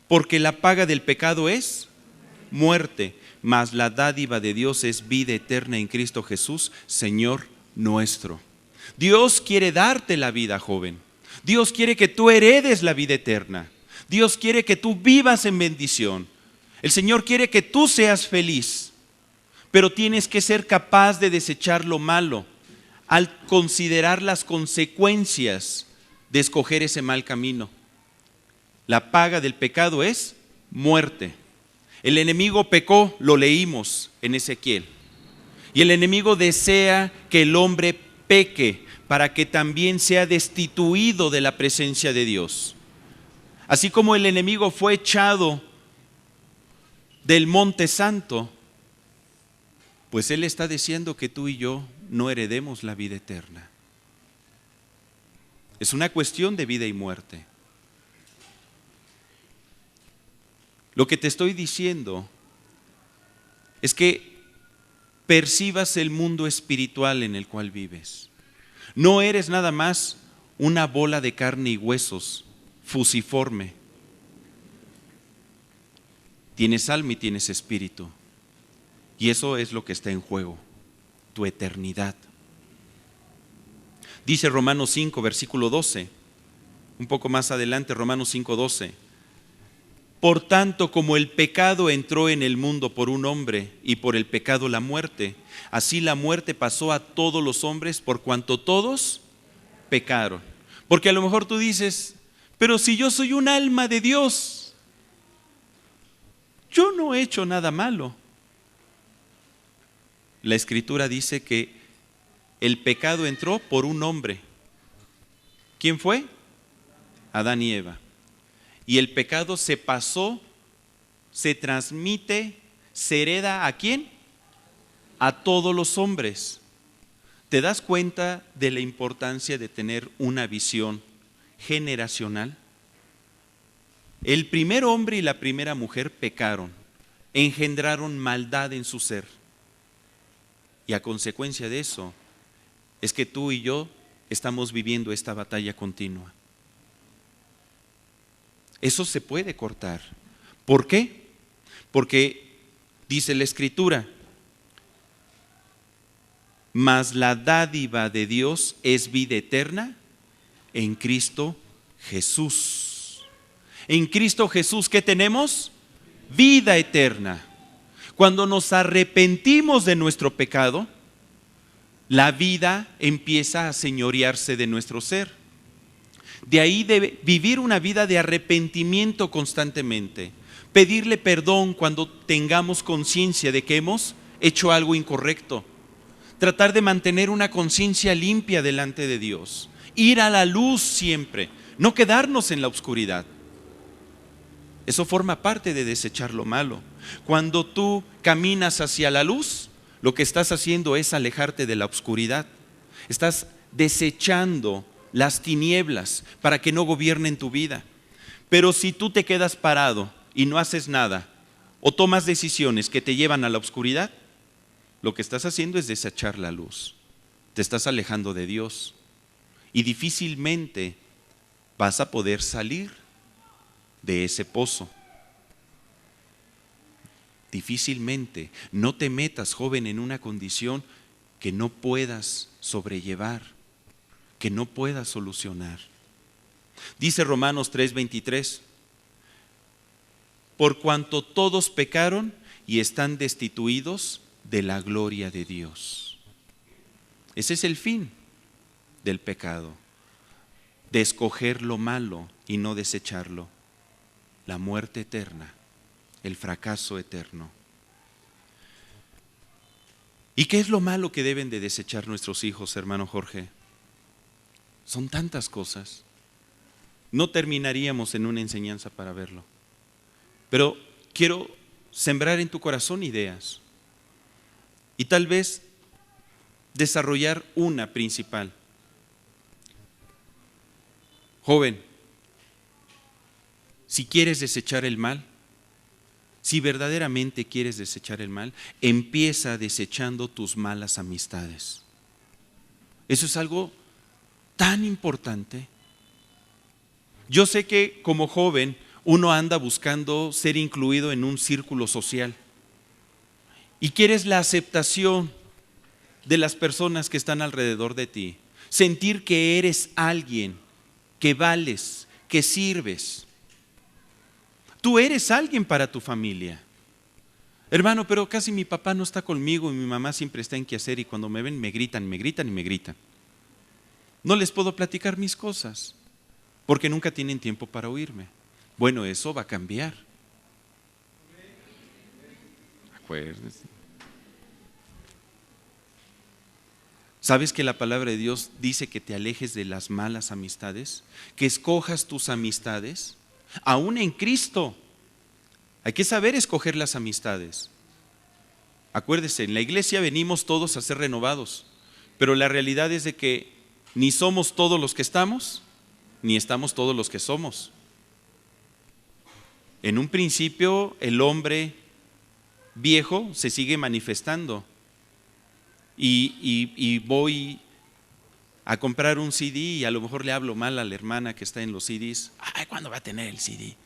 Porque la paga del pecado es muerte, mas la dádiva de Dios es vida eterna en Cristo Jesús, Señor nuestro. Dios quiere darte la vida, joven. Dios quiere que tú heredes la vida eterna. Dios quiere que tú vivas en bendición. El Señor quiere que tú seas feliz, pero tienes que ser capaz de desechar lo malo al considerar las consecuencias de escoger ese mal camino. La paga del pecado es muerte. El enemigo pecó, lo leímos en Ezequiel. Y el enemigo desea que el hombre peque para que también sea destituido de la presencia de Dios. Así como el enemigo fue echado del monte santo, pues él está diciendo que tú y yo no heredemos la vida eterna. Es una cuestión de vida y muerte. Lo que te estoy diciendo es que percibas el mundo espiritual en el cual vives. No eres nada más una bola de carne y huesos, fusiforme. Tienes alma y tienes espíritu. Y eso es lo que está en juego, tu eternidad. Dice Romanos 5, versículo 12, un poco más adelante, Romanos 5, 12. Por tanto, como el pecado entró en el mundo por un hombre y por el pecado la muerte, así la muerte pasó a todos los hombres por cuanto todos pecaron. Porque a lo mejor tú dices, pero si yo soy un alma de Dios, yo no he hecho nada malo. La Escritura dice que el pecado entró por un hombre. ¿Quién fue? Adán y Eva. Y el pecado se pasó, se transmite, se hereda ¿a quién? A todos los hombres. ¿Te das cuenta de la importancia de tener una visión generacional? El primer hombre y la primera mujer pecaron, engendraron maldad en su ser. Y a consecuencia de eso es que tú y yo estamos viviendo esta batalla continua. Eso se puede cortar. ¿Por qué? Porque dice la Escritura: mas la dádiva de Dios es vida eterna en Cristo Jesús. En Cristo Jesús, ¿qué tenemos? Vida eterna. Cuando nos arrepentimos de nuestro pecado, la vida empieza a señorearse de nuestro ser. De ahí debe vivir una vida de arrepentimiento constantemente, pedirle perdón cuando tengamos conciencia de que hemos hecho algo incorrecto, tratar de mantener una conciencia limpia delante de Dios, ir a la luz siempre, no quedarnos en la oscuridad. Eso forma parte de desechar lo malo. Cuando tú caminas hacia la luz, lo que estás haciendo es alejarte de la oscuridad. Estás desechando las tinieblas para que no gobiernen tu vida. Pero si tú te quedas parado y no haces nada, o tomas decisiones que te llevan a la oscuridad, lo que estás haciendo es desechar la luz. Te estás alejando de Dios y difícilmente vas a poder salir de ese pozo. Difícilmente. No te metas, joven, en una condición que no puedas sobrellevar, que no puedas solucionar. Dice Romanos 3:23: por cuanto todos pecaron y están destituidos de la gloria de Dios. Ese es el fin del pecado, de escoger lo malo y no desecharlo. La muerte eterna, el fracaso eterno. ¿Y qué es lo malo que deben de desechar nuestros hijos, hermano Jorge? Son tantas cosas. No terminaríamos en una enseñanza para verlo. Pero quiero sembrar en tu corazón ideas y tal vez desarrollar una principal. Joven, si quieres desechar el mal, si verdaderamente quieres desechar el mal, empieza desechando tus malas amistades. Eso es algo tan importante. Yo sé que como joven uno anda buscando ser incluido en un círculo social y quieres la aceptación de las personas que están alrededor de ti, sentir que eres alguien, que vales, que sirves. Tú eres alguien para tu familia. Hermano, pero casi mi papá no está conmigo y mi mamá siempre está en qué hacer y cuando me ven me gritan, me gritan y me gritan. No les puedo platicar mis cosas porque nunca tienen tiempo para oírme. Bueno, eso va a cambiar. Acuérdense. ¿Sabes que la palabra de Dios dice que te alejes de las malas amistades? Que escojas tus amistades, aún en Cristo. Hay que saber escoger las amistades. Acuérdese, en la iglesia venimos todos a ser renovados, pero la realidad es de que ni somos todos los que estamos, ni estamos todos los que somos. En un principio el hombre viejo se sigue manifestando y voy a comprar un CD y a lo mejor le hablo mal a la hermana que está en los CDs. Ay, ¿cuándo va a tener el CD?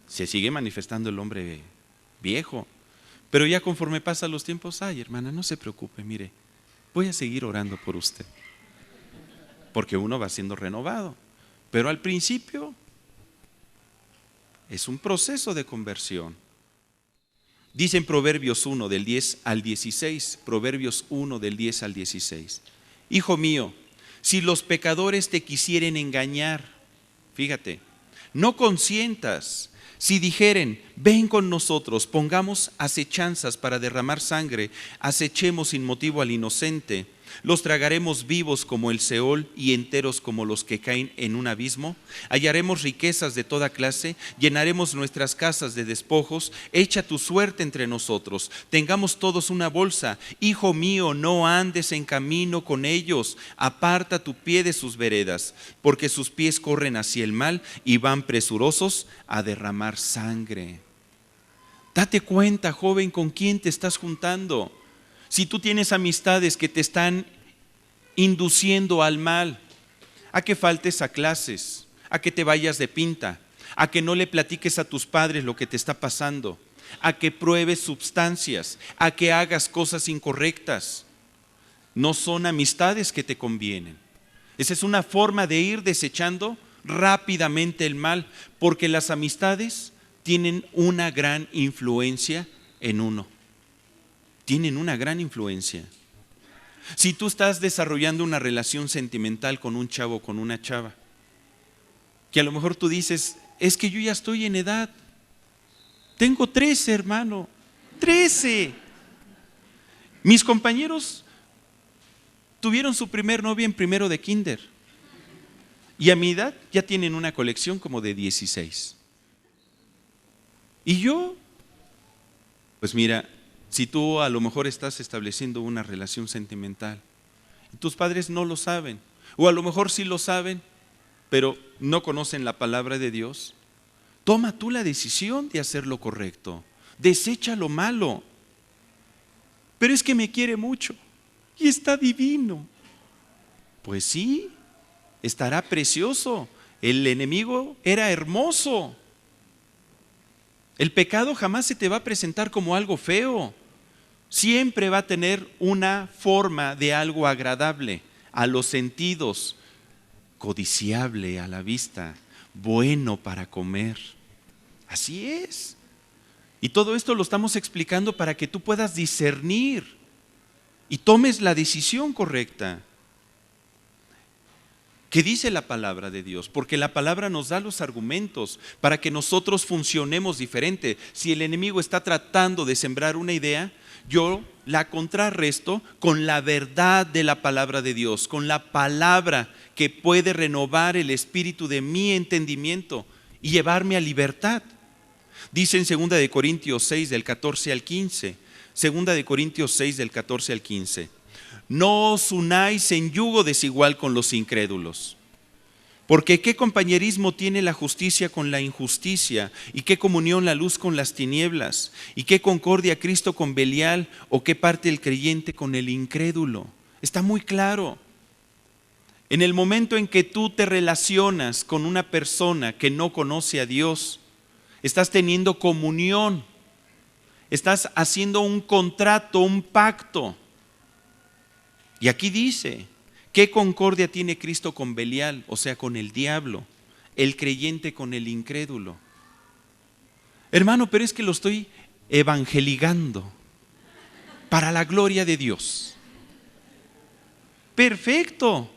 Se sigue manifestando el hombre viejo, pero ya conforme pasan los tiempos, ay, hermana, no se preocupe, mire, voy a seguir orando por usted, porque uno va siendo renovado, pero al principio es un proceso de conversión. Dice en Proverbios 1 del 10 al 16, Proverbios 1 del 10 al 16, hijo mío, si los pecadores te quisieren engañar, fíjate, no consientas. Si dijeren, ven con nosotros, pongamos acechanzas para derramar sangre, acechemos sin motivo al inocente, los tragaremos vivos como el Seol y enteros como los que caen en un abismo, hallaremos riquezas de toda clase, llenaremos nuestras casas de despojos, echa tu suerte entre nosotros, tengamos todos una bolsa, hijo mío, no andes en camino con ellos, aparta tu pie de sus veredas, porque sus pies corren hacia el mal y van presurosos a derramar sangre. Date cuenta, joven, con quién te estás juntando. Si tú tienes amistades que te están induciendo al mal, a que faltes a clases, a que te vayas de pinta, a que no le platiques a tus padres lo que te está pasando, a que pruebes sustancias, a que hagas cosas incorrectas, no son amistades que te convienen. Esa es una forma de ir desechando rápidamente el mal, porque las amistades tienen una gran influencia en uno. Tienen una gran influencia. Si tú estás desarrollando una relación sentimental con un chavo o con una chava, que a lo mejor tú dices, es que yo ya estoy en edad, tengo 13, hermano, 13. Mis compañeros tuvieron su primer novia en primero de kinder y a mi edad ya tienen una colección como de 16. Y yo, pues mira, si tú a lo mejor estás estableciendo una relación sentimental y tus padres no lo saben, o a lo mejor sí lo saben, pero no conocen la palabra de Dios, toma tú la decisión de hacer lo correcto, desecha lo malo. Pero es que me quiere mucho y está divino. Pues sí, estará precioso. El enemigo era hermoso. El pecado jamás se te va a presentar como algo feo. Siempre va a tener una forma de algo agradable a los sentidos, codiciable a la vista, bueno para comer. Así es. Y todo esto lo estamos explicando para que tú puedas discernir y tomes la decisión correcta. ¿Qué dice la palabra de Dios? Porque la palabra nos da los argumentos para que nosotros funcionemos diferente. Si el enemigo está tratando de sembrar una idea, yo la contrarresto con la verdad de la palabra de Dios, con la palabra que puede renovar el espíritu de mi entendimiento y llevarme a libertad. Dice en 2 de Corintios 6 del 14 al 15, 2 de Corintios 6 del 14 al 15. No os unáis en yugo desigual con los incrédulos. Porque ¿qué compañerismo tiene la justicia con la injusticia? ¿Y qué comunión la luz con las tinieblas? ¿Y qué concordia Cristo con Belial? ¿O qué parte el creyente con el incrédulo? Está muy claro. En el momento en que tú te relacionas con una persona que no conoce a Dios, estás teniendo comunión, estás haciendo un contrato, un pacto. Y aquí dice, ¿qué concordia tiene Cristo con Belial? O sea, con el diablo, el creyente con el incrédulo. Hermano, pero es que lo estoy evangelizando para la gloria de Dios. Perfecto.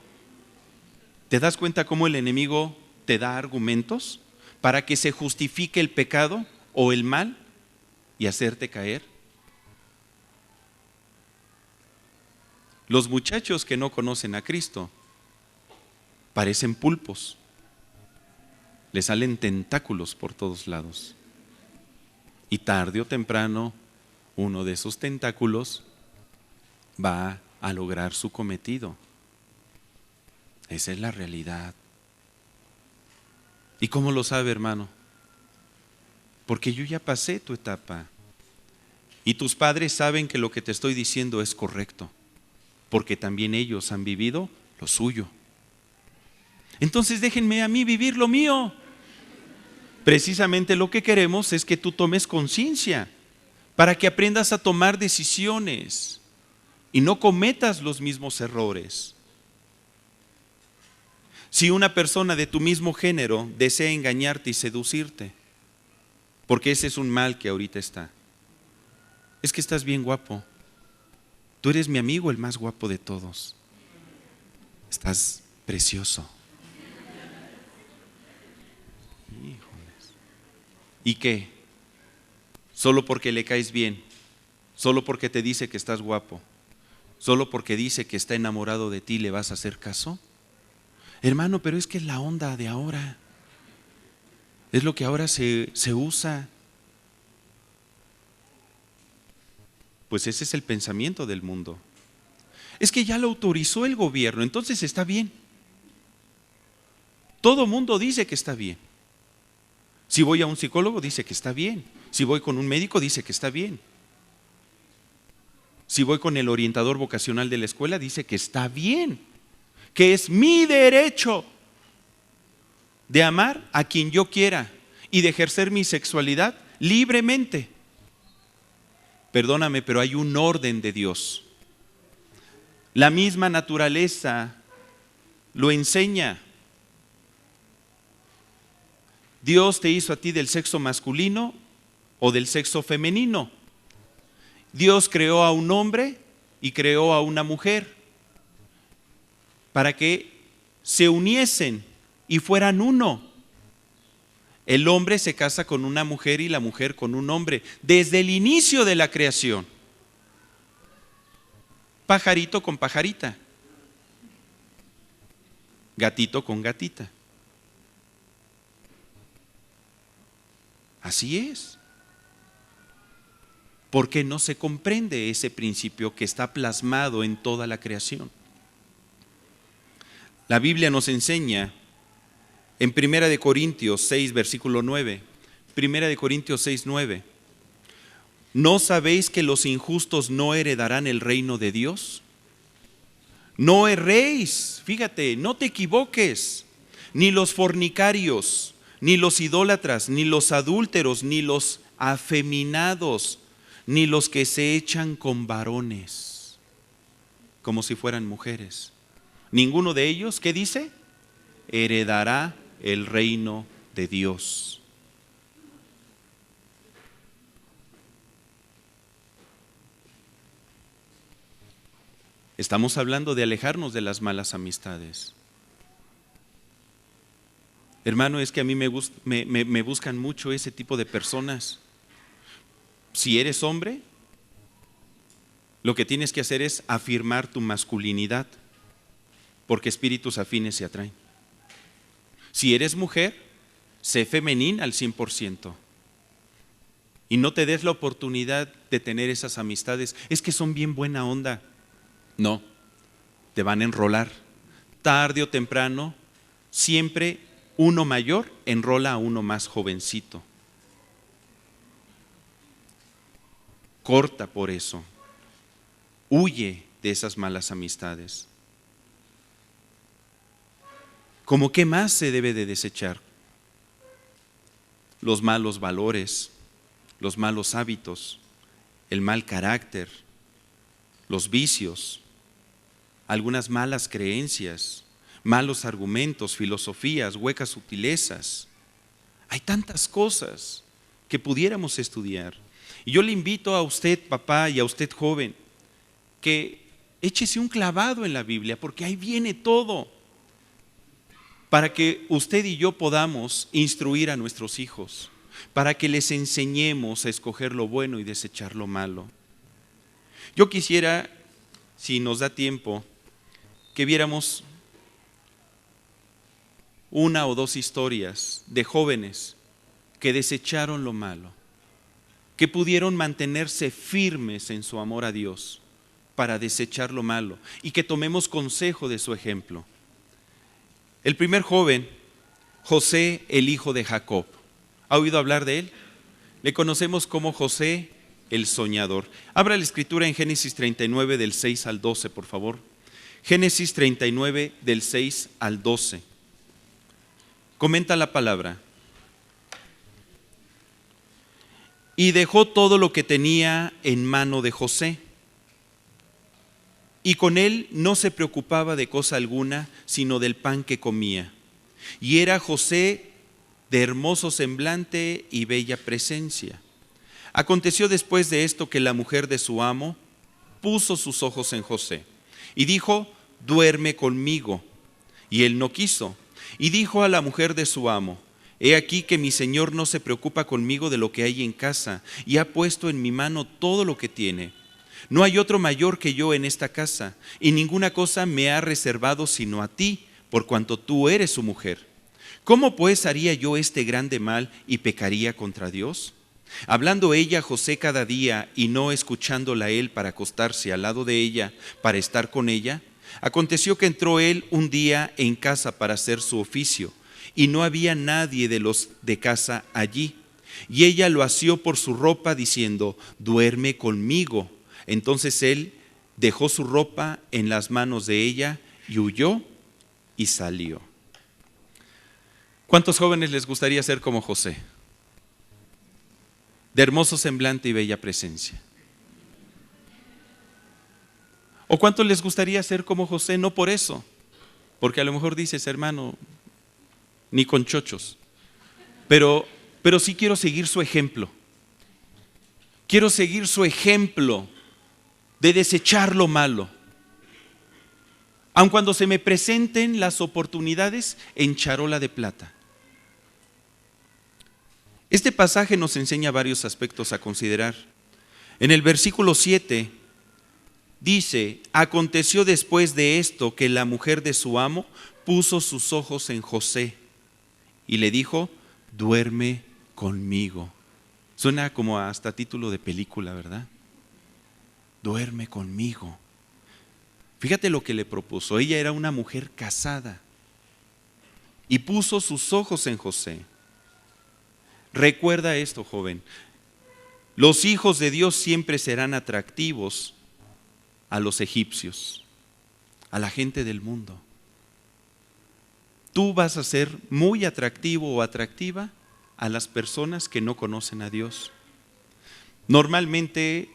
¿Te das cuenta cómo el enemigo te da argumentos para que se justifique el pecado o el mal y hacerte caer? Los muchachos que no conocen a Cristo parecen pulpos, les salen tentáculos por todos lados. Y tarde o temprano, uno de esos tentáculos va a lograr su cometido. Esa es la realidad. ¿Y cómo lo sabe, hermano? Porque yo ya pasé tu etapa. Y tus padres saben que lo que te estoy diciendo es correcto, porque también ellos han vivido lo suyo. Entonces déjenme a mí vivir lo mío. Precisamente lo que queremos es que tú tomes conciencia para que aprendas a tomar decisiones y no cometas los mismos errores. Si una persona de tu mismo género desea engañarte y seducirte, porque ese es un mal que ahorita está, es que estás bien guapo. Tú eres mi amigo, el más guapo de todos. Estás precioso. Híjoles. ¿Y qué? Solo porque le caes bien, solo porque te dice que estás guapo, solo porque dice que está enamorado de ti, ¿le vas a hacer caso? Hermano, pero es que es la onda de ahora. Es lo que ahora se usa. Pues ese es el pensamiento del mundo. Es que ya lo autorizó el gobierno, entonces está bien. Todo mundo dice que está bien. Si voy a un psicólogo, dice que está bien. Si voy con un médico, dice que está bien. Si voy con el orientador vocacional de la escuela, dice que está bien, que es mi derecho de amar a quien yo quiera y de ejercer mi sexualidad libremente. Perdóname, pero hay un orden de Dios. La misma naturaleza lo enseña. Dios te hizo a ti del sexo masculino o del sexo femenino. Dios creó a un hombre y creó a una mujer para que se uniesen y fueran uno. El hombre se casa con una mujer y la mujer con un hombre desde el inicio de la creación. Pajarito con pajarita, gatito con gatita. Así es. Porque no se comprende ese principio que está plasmado en toda la creación. La Biblia nos enseña en 1 Corintios 6, versículo 9, 1 Corintios 6, 9, ¿no sabéis que los injustos no heredarán el reino de Dios? No erréis, fíjate, no te equivoques, ni los fornicarios, ni los idólatras, ni los adúlteros, ni los afeminados, ni los que se echan con varones, como si fueran mujeres. Ninguno de ellos, ¿qué dice? Heredará el reino de Dios. Estamos hablando de alejarnos de las malas amistades. Hermano, es que a mí me buscan mucho ese tipo de personas. Si eres hombre, lo que tienes que hacer es afirmar tu masculinidad, porque espíritus afines se atraen. Si eres mujer, sé femenina al 100%. Y no te des la oportunidad de tener esas amistades. Es que son bien buena onda. No, te van a enrolar. Tarde o temprano, siempre uno mayor enrola a uno más jovencito. Corta por eso. Huye de esas malas amistades. ¿Cómo qué más se debe de desechar? Los malos valores, los malos hábitos, el mal carácter, los vicios, algunas malas creencias, malos argumentos, filosofías, huecas sutilezas. Hay tantas cosas que pudiéramos estudiar. Y yo le invito a usted, papá, y a usted, joven, que échese un clavado en la Biblia, porque ahí viene todo, para que usted y yo podamos instruir a nuestros hijos, para que les enseñemos a escoger lo bueno y desechar lo malo. Yo quisiera, si nos da tiempo, que viéramos una o dos historias de jóvenes que desecharon lo malo, que pudieron mantenerse firmes en su amor a Dios para desechar lo malo y que tomemos consejo de su ejemplo. El primer joven, José, el hijo de Jacob. ¿Ha oído hablar de él? Le conocemos como José el soñador. Abra la escritura en Génesis 39 del 6 al 12, por favor. Génesis 39 del 6 al 12. Comenta la palabra. Y dejó todo lo que tenía en mano de José, y con él no se preocupaba de cosa alguna, sino del pan que comía. Y era José de hermoso semblante y bella presencia. Aconteció después de esto que la mujer de su amo puso sus ojos en José, y dijo: duerme conmigo. Y él no quiso. Y dijo a la mujer de su amo: he aquí que mi señor no se preocupa conmigo de lo que hay en casa, y ha puesto en mi mano todo lo que tiene. No hay otro mayor que yo en esta casa, y ninguna cosa me ha reservado sino a ti, por cuanto tú eres su mujer. ¿Cómo pues haría yo este grande mal y pecaría contra Dios? Hablando ella a José cada día y no escuchándola él para acostarse al lado de ella, para estar con ella, aconteció que entró él un día en casa para hacer su oficio, y no había nadie de los de casa allí. Y ella lo asió por su ropa, diciendo: duerme conmigo. Entonces él dejó su ropa en las manos de ella y huyó y salió. ¿Cuántos jóvenes les gustaría ser como José? De hermoso semblante y bella presencia. ¿O cuántos les gustaría ser como José? No por eso, porque a lo mejor dices: hermano, ni con chochos, pero sí quiero seguir su ejemplo. Quiero seguir su ejemplo de desechar lo malo, aun cuando se me presenten las oportunidades en charola de plata. Este pasaje nos enseña varios aspectos a considerar. En el versículo 7 dice: aconteció después de esto que la mujer de su amo puso sus ojos en José y le dijo: duerme conmigo. Suena como hasta título de película, ¿verdad? Duerme conmigo. Fíjate lo que le propuso. Ella era una mujer casada y puso sus ojos en José. Recuerda esto, joven: los hijos de Dios siempre serán atractivos a los egipcios, a la gente del mundo. Tú vas a ser muy atractivo o atractiva a las personas que no conocen a Dios. Normalmente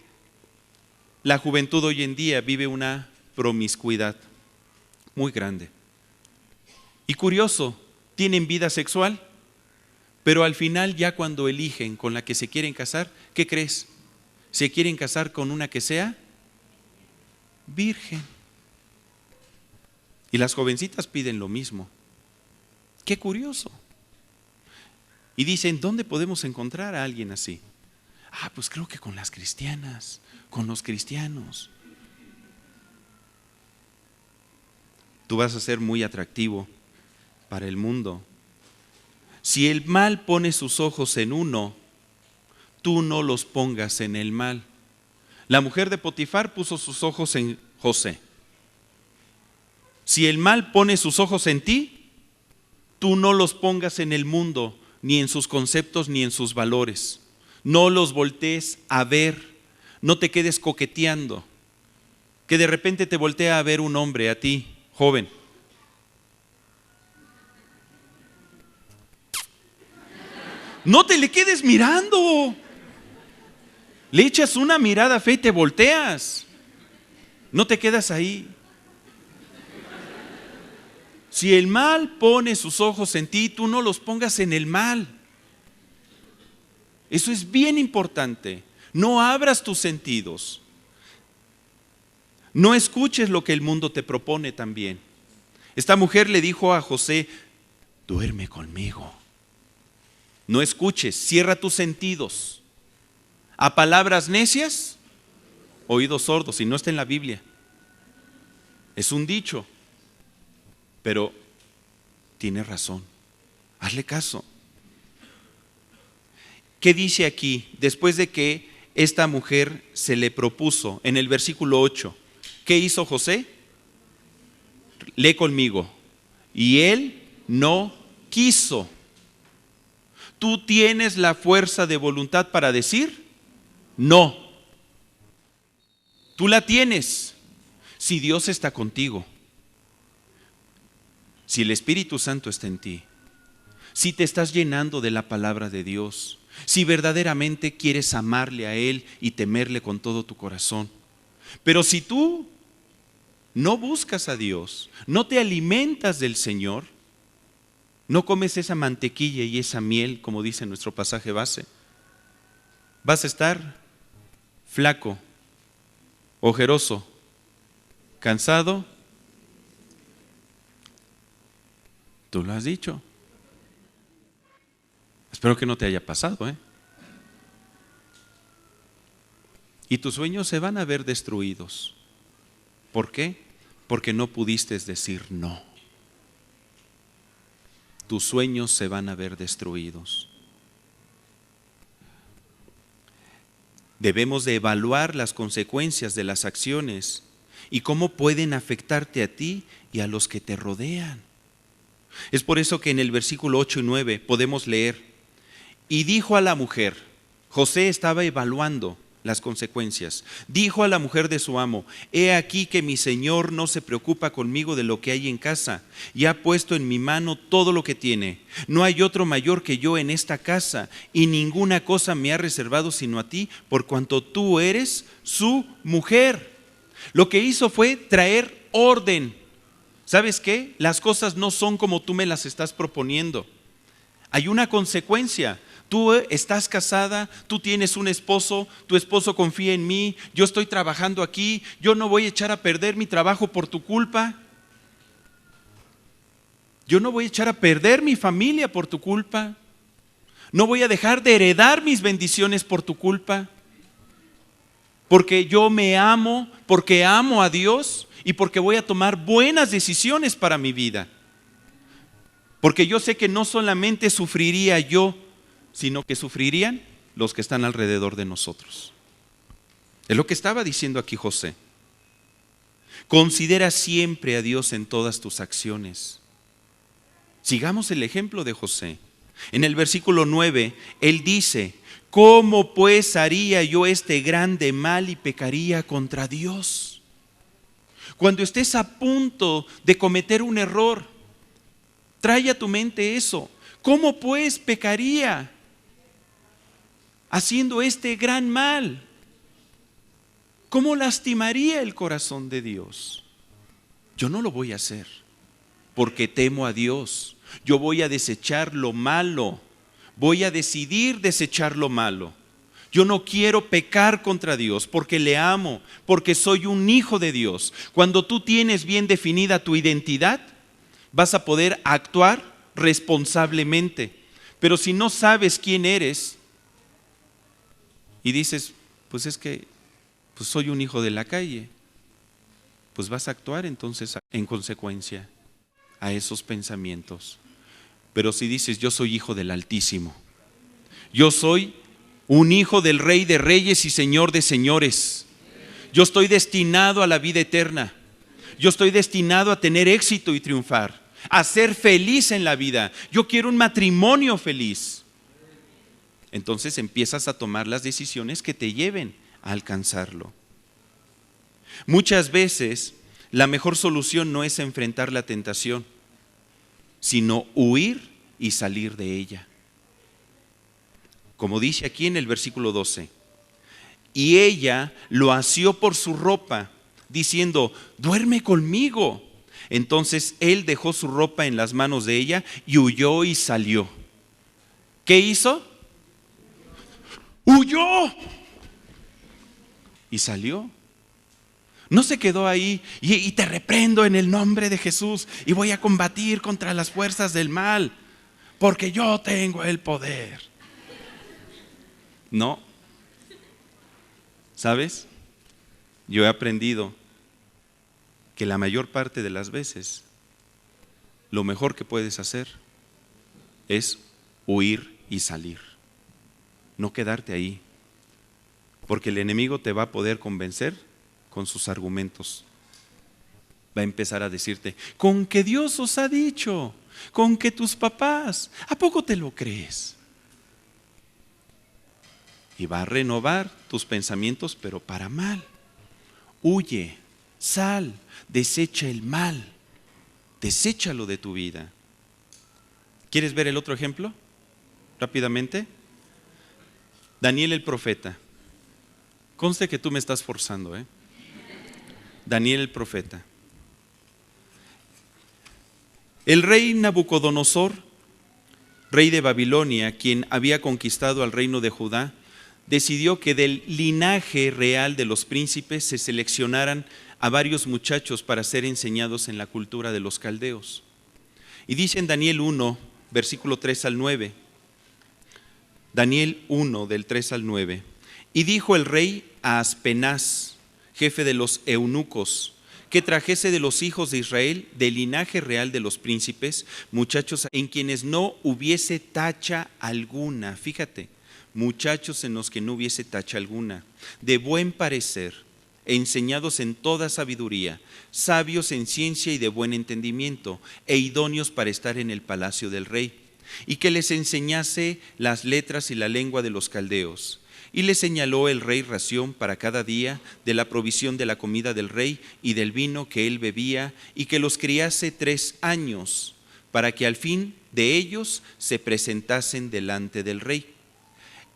la juventud hoy en día vive una promiscuidad muy grande. Y curioso, tienen vida sexual, pero al final, ya cuando eligen con la que se quieren casar, ¿qué crees? Se quieren casar con una que sea virgen. Y las jovencitas piden lo mismo. Qué curioso. Y dicen: ¿dónde podemos encontrar a alguien así? Pues creo que con las cristianas, con los cristianos. Tú vas a ser muy atractivo para el mundo. Si el mal pone sus ojos en uno, tú no los pongas en el mal. La mujer de Potifar puso sus ojos en José. Si el mal pone sus ojos en ti, tú no los pongas en el mundo, ni en sus conceptos, ni en sus valores. No los voltees a ver, no te quedes coqueteando. Que de repente te voltea a ver un hombre, a ti, joven. No te le quedes mirando. Le echas una mirada fea y te volteas. No te quedas ahí. Si el mal pone sus ojos en ti, tú no los pongas en el mal. Eso es bien importante. No abras tus sentidos. No escuches lo que el mundo te propone también. Esta mujer le dijo a José: duerme conmigo. No escuches, cierra tus sentidos. A palabras necias, oídos sordos. Y no está en la Biblia. Es un dicho. Pero tiene razón. Hazle caso. ¿Qué dice aquí? Después de que esta mujer se le propuso, en el versículo 8, ¿qué hizo José? Lee conmigo. Y él no quiso. ¿Tú tienes la fuerza de voluntad para decir no? Tú la tienes si Dios está contigo, si el Espíritu Santo está en ti, si te estás llenando de la palabra de Dios, si verdaderamente quieres amarle a Él y temerle con todo tu corazón. Pero si tú no buscas a Dios, no te alimentas del Señor, no comes esa mantequilla y esa miel, como dice nuestro pasaje base, vas a estar flaco, ojeroso, cansado. Tú lo has dicho. Espero que no te haya pasado, ¿eh? Y tus sueños se van a ver destruidos. ¿Por qué? Porque no pudiste decir no. Tus sueños se van a ver destruidos. Debemos de evaluar las consecuencias de las acciones y cómo pueden afectarte a ti y a los que te rodean. Es por eso que en el versículo 8 y 9 podemos leer: y dijo a la mujer, José estaba evaluando las consecuencias, dijo a la mujer de su amo: he aquí que mi señor no se preocupa conmigo de lo que hay en casa, y ha puesto en mi mano todo lo que tiene. No hay otro mayor que yo en esta casa, y ninguna cosa me ha reservado sino a ti, por cuanto tú eres su mujer. Lo que hizo fue traer orden. ¿Sabes qué? Las cosas no son como tú me las estás proponiendo. Hay una consecuencia. Tú estás casada, tú tienes un esposo, tu esposo confía en mí, yo estoy trabajando aquí, yo no voy a echar a perder mi trabajo por tu culpa. Yo no voy a echar a perder mi familia por tu culpa. No voy a dejar de heredar mis bendiciones por tu culpa. Porque yo me amo, porque amo a Dios y porque voy a tomar buenas decisiones para mi vida. Porque yo sé que no solamente sufriría yo, sino que sufrirían los que están alrededor de nosotros. Es lo que estaba diciendo aquí José. Considera siempre a Dios en todas tus acciones. Sigamos el ejemplo de José. En el versículo 9, él dice: ¿cómo pues haría yo este grande mal y pecaría contra Dios? Cuando estés a punto de cometer un error, trae a tu mente eso. ¿Cómo pues pecaría haciendo este gran mal? ¿Cómo lastimaría el corazón de Dios? Yo no lo voy a hacer porque temo a Dios. Yo voy a desechar lo malo. Voy a decidir desechar lo malo. Yo no quiero pecar contra Dios porque le amo, porque soy un hijo de Dios. Cuando tú tienes bien definida tu identidad, vas a poder actuar responsablemente. Pero si no sabes quién eres y dices, pues es que soy un hijo de la calle, pues vas a actuar entonces en consecuencia a esos pensamientos. Pero si dices, yo soy hijo del Altísimo, yo soy un hijo del Rey de Reyes y Señor de Señores, yo estoy destinado a la vida eterna, yo estoy destinado a tener éxito y triunfar, a ser feliz en la vida, yo quiero un matrimonio feliz. Entonces empiezas a tomar las decisiones que te lleven a alcanzarlo. Muchas veces la mejor solución no es enfrentar la tentación, sino huir y salir de ella. Como dice aquí en el versículo 12, y ella lo asió por su ropa, diciendo, duerme conmigo. Entonces él dejó su ropa en las manos de ella y huyó y salió. ¿Qué hizo? ¡Huyó! Y salió. No se quedó ahí y te reprendo en el nombre de Jesús y voy a combatir contra las fuerzas del mal porque yo tengo el poder. No. ¿Sabes? Yo he aprendido que la mayor parte de las veces lo mejor que puedes hacer es huir y salir. No quedarte ahí, porque el enemigo te va a poder convencer con sus argumentos. Va a empezar a decirte, con que Dios os ha dicho, con que tus papás, ¿a poco te lo crees? Y va a renovar tus pensamientos, pero para mal. Huye, sal, desecha el mal, deséchalo de tu vida. ¿Quieres ver el otro ejemplo? Rápidamente. Daniel el profeta. Conste que tú me estás forzando, ¿eh? Daniel el profeta. El rey Nabucodonosor, rey de Babilonia, quien había conquistado al reino de Judá, decidió que del linaje real de los príncipes se seleccionaran a varios muchachos para ser enseñados en la cultura de los caldeos. Y dice en Daniel 1, versículo 3 al 9, Daniel 1, del 3 al 9, y dijo el rey a Aspenaz, jefe de los eunucos, que trajese de los hijos de Israel, del linaje real de los príncipes, muchachos en quienes no hubiese tacha alguna. Fíjate, muchachos en los que no hubiese tacha alguna, de buen parecer, enseñados en toda sabiduría, sabios en ciencia y de buen entendimiento, e idóneos para estar en el palacio del rey, y que les enseñase las letras y la lengua de los caldeos. Y le señaló el rey ración para cada día de la provisión de la comida del rey y del vino que él bebía, y que los criase 3 años, para que al fin de ellos se presentasen delante del rey.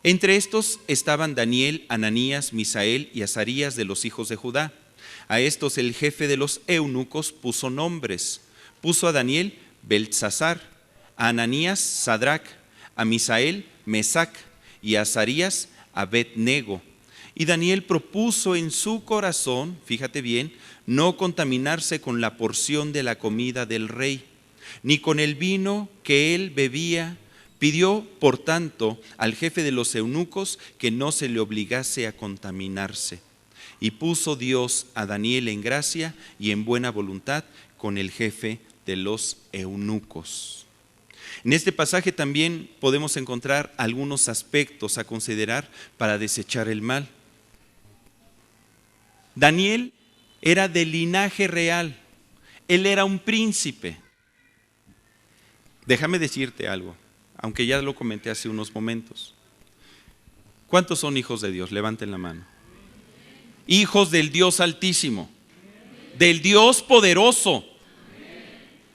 Entre estos estaban Daniel, Ananías, Misael y Azarías de los hijos de Judá. A estos el jefe de los eunucos puso nombres. Puso a Daniel Beltsasar, a Ananías Sadrac, a Misael Mesac y a Azarías Abed-nego. Y Daniel propuso en su corazón, fíjate bien, no contaminarse con la porción de la comida del rey, ni con el vino que él bebía. Pidió, por tanto, al jefe de los eunucos que no se le obligase a contaminarse. Y puso Dios a Daniel en gracia y en buena voluntad con el jefe de los eunucos. En este pasaje también podemos encontrar algunos aspectos a considerar para desechar el mal. Daniel era de linaje real, él era un príncipe. Déjame decirte algo, aunque ya lo comenté hace unos momentos. ¿Cuántos son hijos de Dios? Levanten la mano. Hijos del Dios Altísimo, del Dios poderoso,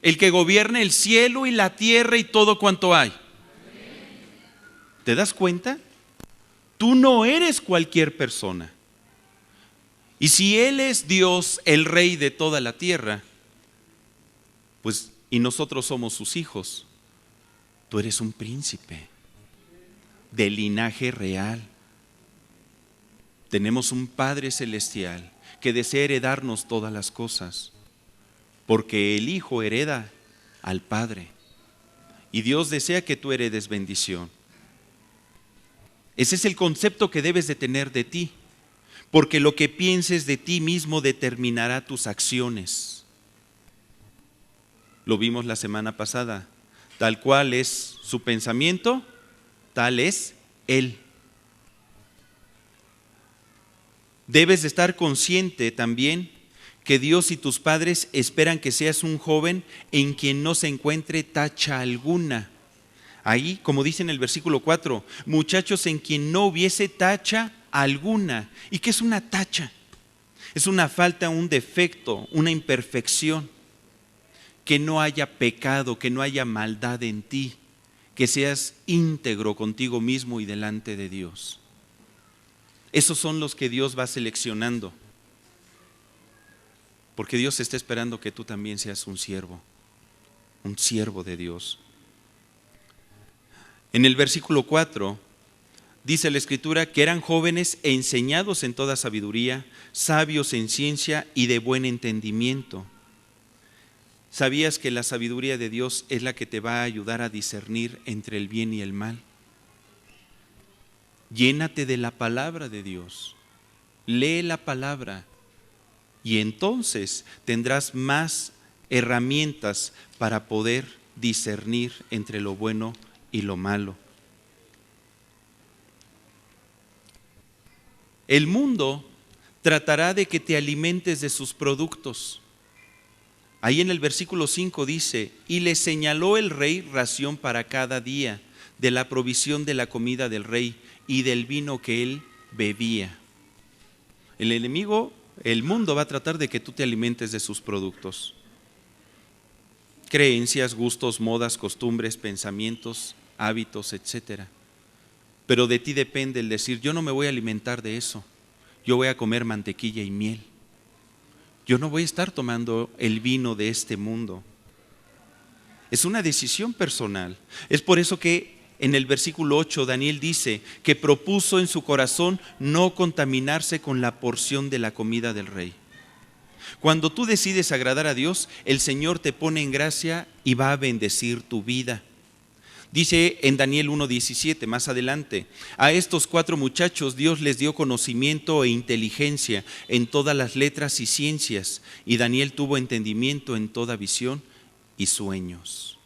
el que gobierna el cielo y la tierra y todo cuanto hay. ¿Te das cuenta? Tú no eres cualquier persona. Y si Él es Dios, el Rey de toda la tierra, pues, y nosotros somos sus hijos, tú eres un príncipe de linaje real. Tenemos un Padre celestial que desea heredarnos todas las cosas, porque el Hijo hereda al Padre. Y Dios desea que tú heredes bendición. Ese es el concepto que debes de tener de ti, porque lo que pienses de ti mismo determinará tus acciones. Lo vimos la semana pasada. Tal cual es su pensamiento, tal es Él. Debes de estar consciente también que Dios y tus padres esperan que seas un joven en quien no se encuentre tacha alguna. Ahí, como dice en el versículo 4, muchachos en quien no hubiese tacha alguna. ¿Y qué es una tacha? Es una falta, un defecto, una imperfección. Que no haya pecado, que no haya maldad en ti, que seas íntegro contigo mismo y delante de Dios. Esos son los que Dios va seleccionando, porque Dios está esperando que tú también seas un siervo de Dios. En el versículo 4 dice la Escritura que eran jóvenes enseñados en toda sabiduría, sabios en ciencia y de buen entendimiento. ¿Sabías que la sabiduría de Dios es la que te va a ayudar a discernir entre el bien y el mal? Llénate de la palabra de Dios, lee la palabra y entonces tendrás más herramientas para poder discernir entre lo bueno y lo malo. El mundo tratará de que te alimentes de sus productos. Ahí en el versículo 5 dice, y le señaló el rey ración para cada día de la provisión de la comida del rey y del vino que él bebía. El enemigo, el mundo va a tratar de que tú te alimentes de sus productos. Creencias, gustos, modas, costumbres, pensamientos, hábitos, etcétera. Pero de ti depende el decir, yo no me voy a alimentar de eso, yo voy a comer mantequilla y miel. Yo no voy a estar tomando el vino de este mundo. Es una decisión personal. Es por eso que en el versículo 8 Daniel dice que propuso en su corazón no contaminarse con la porción de la comida del rey. Cuando tú decides agradar a Dios, el Señor te pone en gracia y va a bendecir tu vida. Dice en Daniel 1:17, más adelante, a estos 4 muchachos Dios les dio conocimiento e inteligencia en todas las letras y ciencias, y Daniel tuvo entendimiento en toda visión y sueños.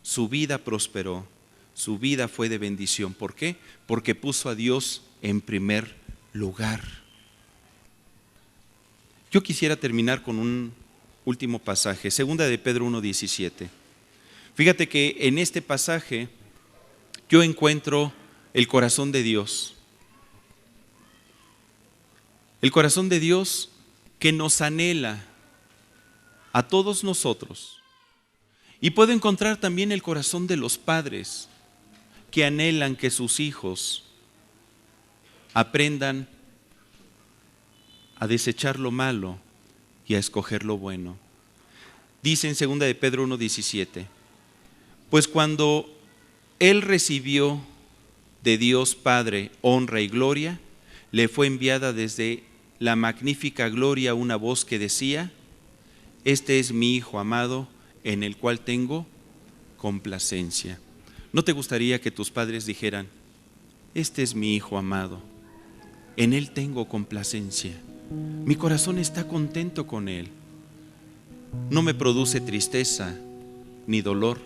Su vida prosperó, su vida fue de bendición. ¿Por qué? Porque puso a Dios en primer lugar. Yo quisiera terminar con un último pasaje, segunda de Pedro 1:17. Fíjate que en este pasaje yo encuentro el corazón de Dios. El corazón de Dios que nos anhela a todos nosotros. Y puedo encontrar también el corazón de los padres que anhelan que sus hijos aprendan a desechar lo malo y a escoger lo bueno. Dice en 2 de Pedro 1:17, pues cuando Él recibió de Dios Padre honra y gloria, le fue enviada desde la magnífica gloria una voz que decía, este es mi Hijo amado, en el cual tengo complacencia. ¿No te gustaría que tus padres dijeran, este es mi Hijo amado, en Él tengo complacencia? Mi corazón está contento con Él. No me produce tristeza ni dolor,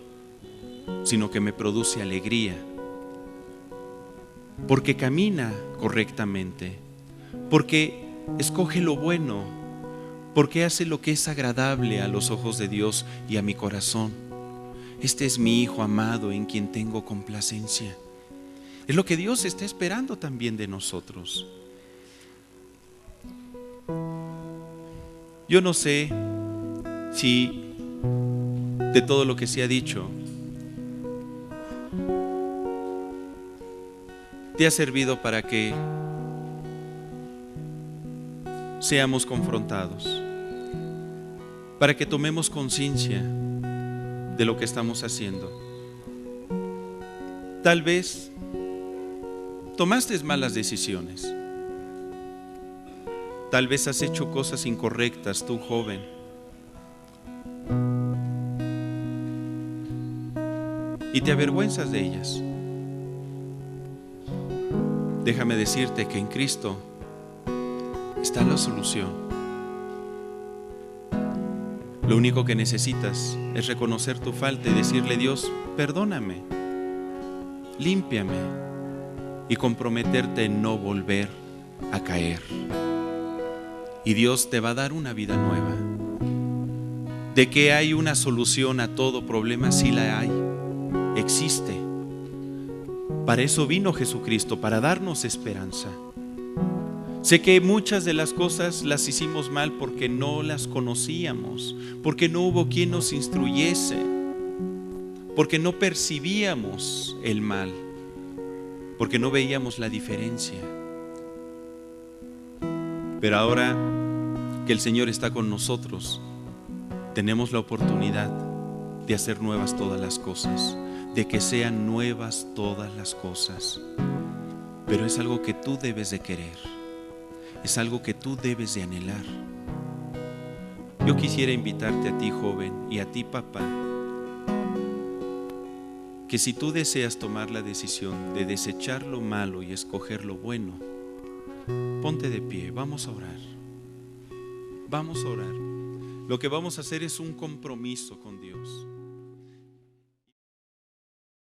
sino que me produce alegría, porque camina correctamente, porque escoge lo bueno, porque hace lo que es agradable a los ojos de Dios y a mi corazón. Este es mi Hijo amado en quien tengo complacencia. Es lo que Dios está esperando también de nosotros. Yo no sé si de todo lo que se ha dicho te ha servido para que seamos confrontados, para que tomemos conciencia de lo que estamos haciendo. Tal vez tomaste malas decisiones. Tal vez has hecho cosas incorrectas, tú joven. Y te avergüenzas de ellas. Déjame decirte que en Cristo está la solución. Lo único que necesitas es reconocer tu falta y decirle, Dios, perdóname, límpiame, y comprometerte en no volver a caer. Y Dios te va a dar una vida nueva. De que hay una solución a todo problema, sí la hay, existe. Para eso vino Jesucristo, para darnos esperanza. Sé que muchas de las cosas las hicimos mal porque no las conocíamos, porque no hubo quien nos instruyese, porque no percibíamos el mal, porque no veíamos la diferencia. Pero ahora que el Señor está con nosotros, tenemos la oportunidad de hacer nuevas todas las cosas, de que sean nuevas todas las cosas. Pero es algo que tú debes de querer, es algo que tú debes de anhelar. Yo quisiera invitarte a ti, joven, y a ti, papá, que si tú deseas tomar la decisión de desechar lo malo y escoger lo bueno, ponte de pie, vamos a orar. Vamos a orar. Lo que vamos a hacer es un compromiso con Dios.